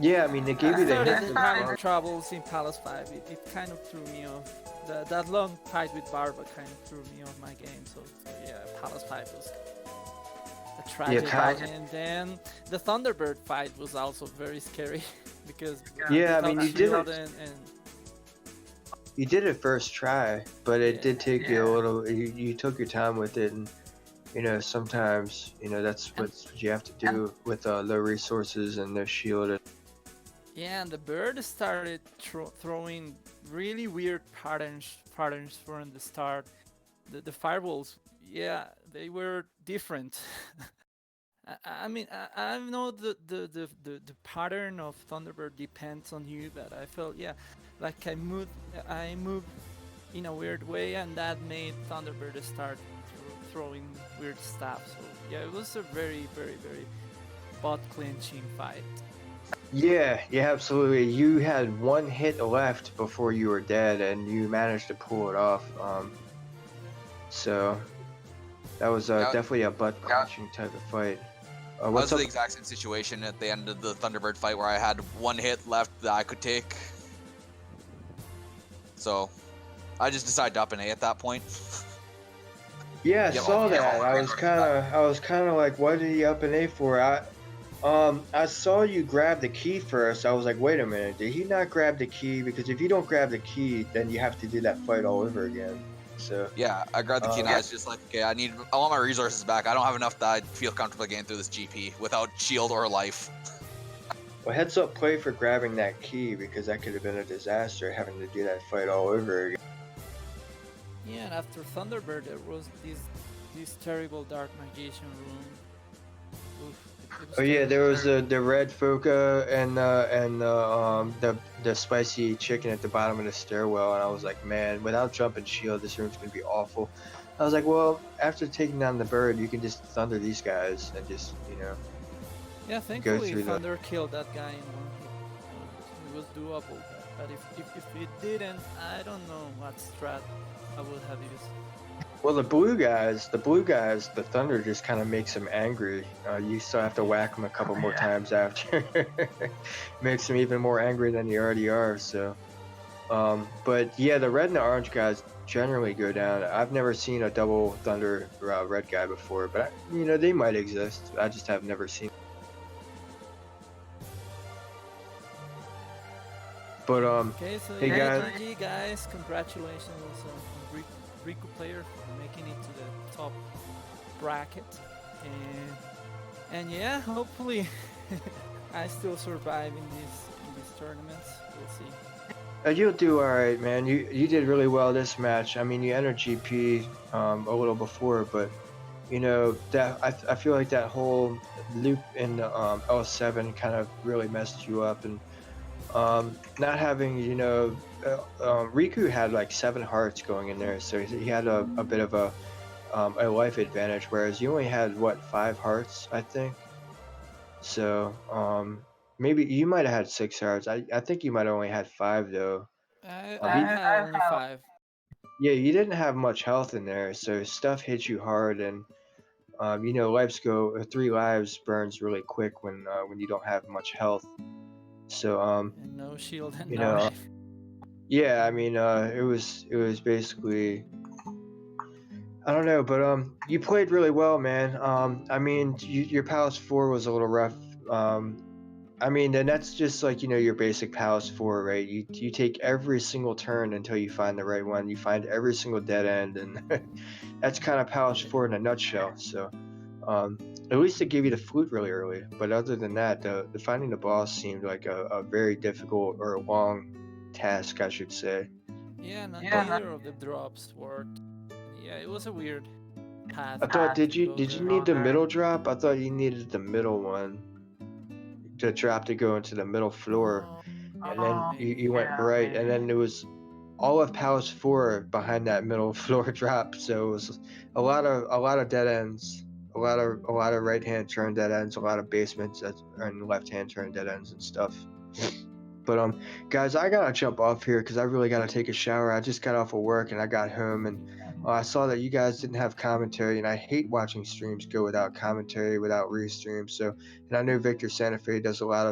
yeah, I mean they gave you the started hint. having troubles in Palace 5. It kind of threw me off. That long fight with Barba kind of threw me off my game. So yeah, Palace 5 was a tragedy. And then the Thunderbird fight was also very scary because Yeah, I mean you did shield it. and You did it first try, but it Yeah. did take you a little. You took your time with it, and sometimes that's what you have to do with low resources and no shield. yeah, and the bird started throwing really weird patterns from the start. The fireballs, yeah, they were different. I mean, I know the pattern of Thunderbird depends on you, but I felt like I moved in a weird way, and that made Thunderbird start throwing weird stuff. So yeah, it was a very, very, very butt clenching fight. Yeah, absolutely. You had one hit left before you were dead, and you managed to pull it off. So that was definitely a butt clenching type of fight. What's the exact same situation at the end of the Thunderbird fight where I had one hit left that I could take. So I just decided to up an A at that point. Yeah, I Yep. saw that. I was kind of like, what did he up an A for? I saw you grab the key first. I was like, wait a minute, did he not grab the key? Because if you don't grab the key, then you have to do that fight all over again. So Yeah, I grabbed the key and I was just like, okay, I want my resources back. I don't have enough that I feel comfortable getting through this GP without shield or life. well, heads up play for grabbing that key, because that could have been a disaster having to do that fight all over again. Yeah, and after Thunderbird, there was this terrible Dark Magician room. Oof, it was Oh yeah, terrible. there was the red Foca and the spicy chicken at the bottom of the stairwell, and I was like, man, without jump and shield, this room's gonna be awful. I was like, well, after taking down the bird, you can just thunder these guys and just Yeah, thankfully through the- Thunder killed that guy in one hit. It was doable, but if it didn't, I don't know what strat I would have used. Well, the blue guys, the thunder just kind of makes them angry. You still have to whack them a couple more times after. Makes them even more angry than they already are. So, but yeah, the red and the orange guys generally go down. I've never seen a double thunder red guy before, but you know, they might exist. I just have never seen. But Okay, so hey yeah, guys, GG guys, congratulations on Rikuplayer for making it to the top bracket, and yeah, hopefully I still survive in these tournaments. We'll see. you'll do all right, man. You did really well this match. I mean, you entered GP a little before, but you know that I feel like that whole loop in the L7 kind of really messed you up, and not having, you know, Riku had like 7 hearts going in there, so he had a bit of a life advantage, whereas you only had what 5 hearts, I think. So maybe you might have had 6 hearts. I think you might have only had 5 though. I had only 5. Yeah, you didn't have much health in there, so stuff hits you hard, and you know, 3 lives burns really quick when you don't have much health. So And no shield and you no know, knife. yeah, I mean, it was basically, I don't know, but you played really well, man. I mean, your Palace 4 was a little rough. I mean, and that's just like, you know, your basic Palace 4, right? You take every single turn until you find the right one. You find every single dead end, and that's kind of Palace 4 in a nutshell. So, at least it gave you the flute really early. But other than that, the finding the boss seemed like a very difficult or a long task, I should say. Yeah, neither of the drops worked. Yeah, it was a weird path I thought, to go did you there. need the middle drop? I thought you needed the middle one, to drop to go into the middle floor, Oh, and then maybe. you went right, and then there was all of Palace 4 behind that middle floor drop, so it was a lot of dead ends, a lot of right hand turn dead ends, a lot of basements and left hand turn dead ends and stuff. But guys, I gotta jump off here because I really gotta take a shower. I just got off of work and I got home, and I saw that you guys didn't have commentary, and I hate watching streams go without commentary, without restream. So, and I know VictorSantafe does a lot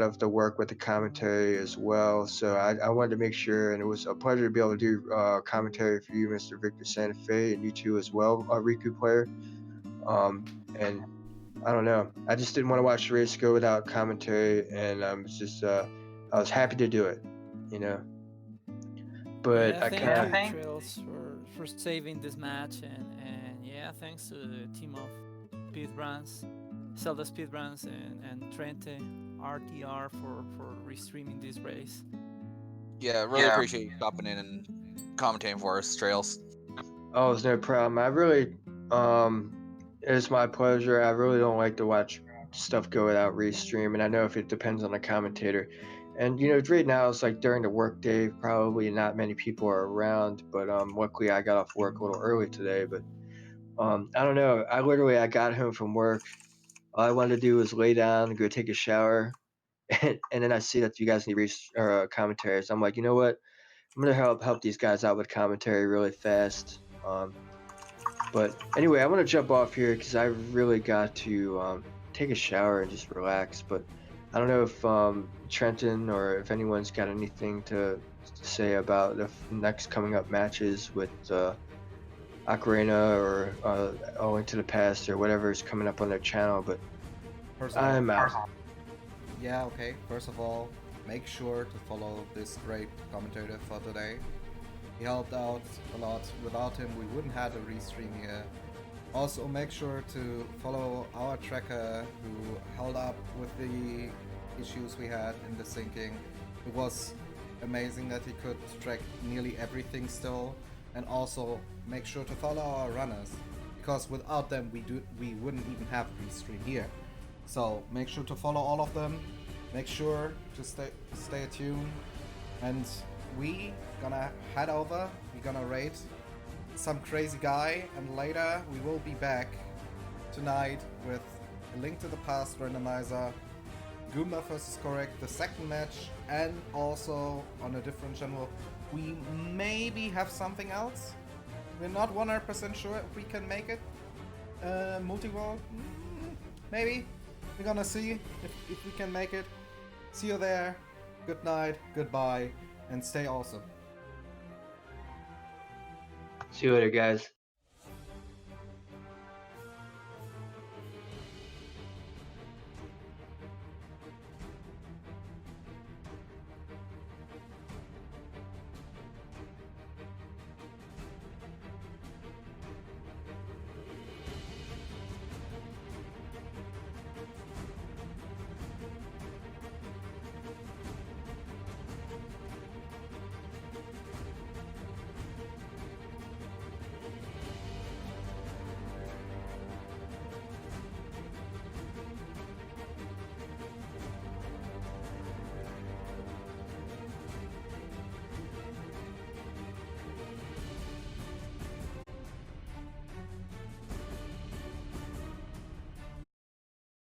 of the work with the commentary as well. So I wanted to make sure, and it was a pleasure to be able to do commentary for you, Mr. VictorSantafe, and you too as well, Rikuplayer. And I don't know. I just didn't want to watch the race go without commentary, and I was happy to do it, you know. But Yeah, I thank kind you, of Trails, for saving this match, and yeah, thanks to the team of speedruns, Zelda speedruns, and Trente RTR for restreaming this race. Yeah, really appreciate you stopping in and commentating for us, Trails. oh, it's no problem. I really it's my pleasure. I really don't like to watch stuff go without restream, and I know if it depends on the commentator. And you know, right now it's like during the workday, probably not many people are around. But luckily I got off work a little early today. But I don't know. I got home from work. All I wanted to do was lay down and go take a shower, and then I see that you guys need commentaries. I'm like, you know what? I'm gonna help these guys out with commentary really fast. But anyway, I want to jump off here because I really got to take a shower and just relax. But I don't know if Trenton or if anyone's got anything to say about the next coming up matches with Ocarina or A Link to the Past or whatever is coming up on their channel. But First of all, I'm out. yeah, okay. First of all, make sure to follow this great commentator for today. He helped out a lot. Without him, we wouldn't have a restream here. Also, make sure to follow our tracker who held up with the issues we had in the syncing. It was amazing that he could track nearly everything still. And also, make sure to follow our runners, because without them, we wouldn't even have a restream here. So make sure to follow all of them. Make sure to stay tuned, and we gonna head over. We're gonna raid some crazy guy, and later we will be back tonight with A Link to the Past randomizer, Goomba vs. Correct, the second match, and also on a different channel we maybe have something else. We're not 100% sure if we can make it. Multi-world? Maybe. We're gonna see if we can make it. See you there. Good night, goodbye, and stay awesome. See you later, guys.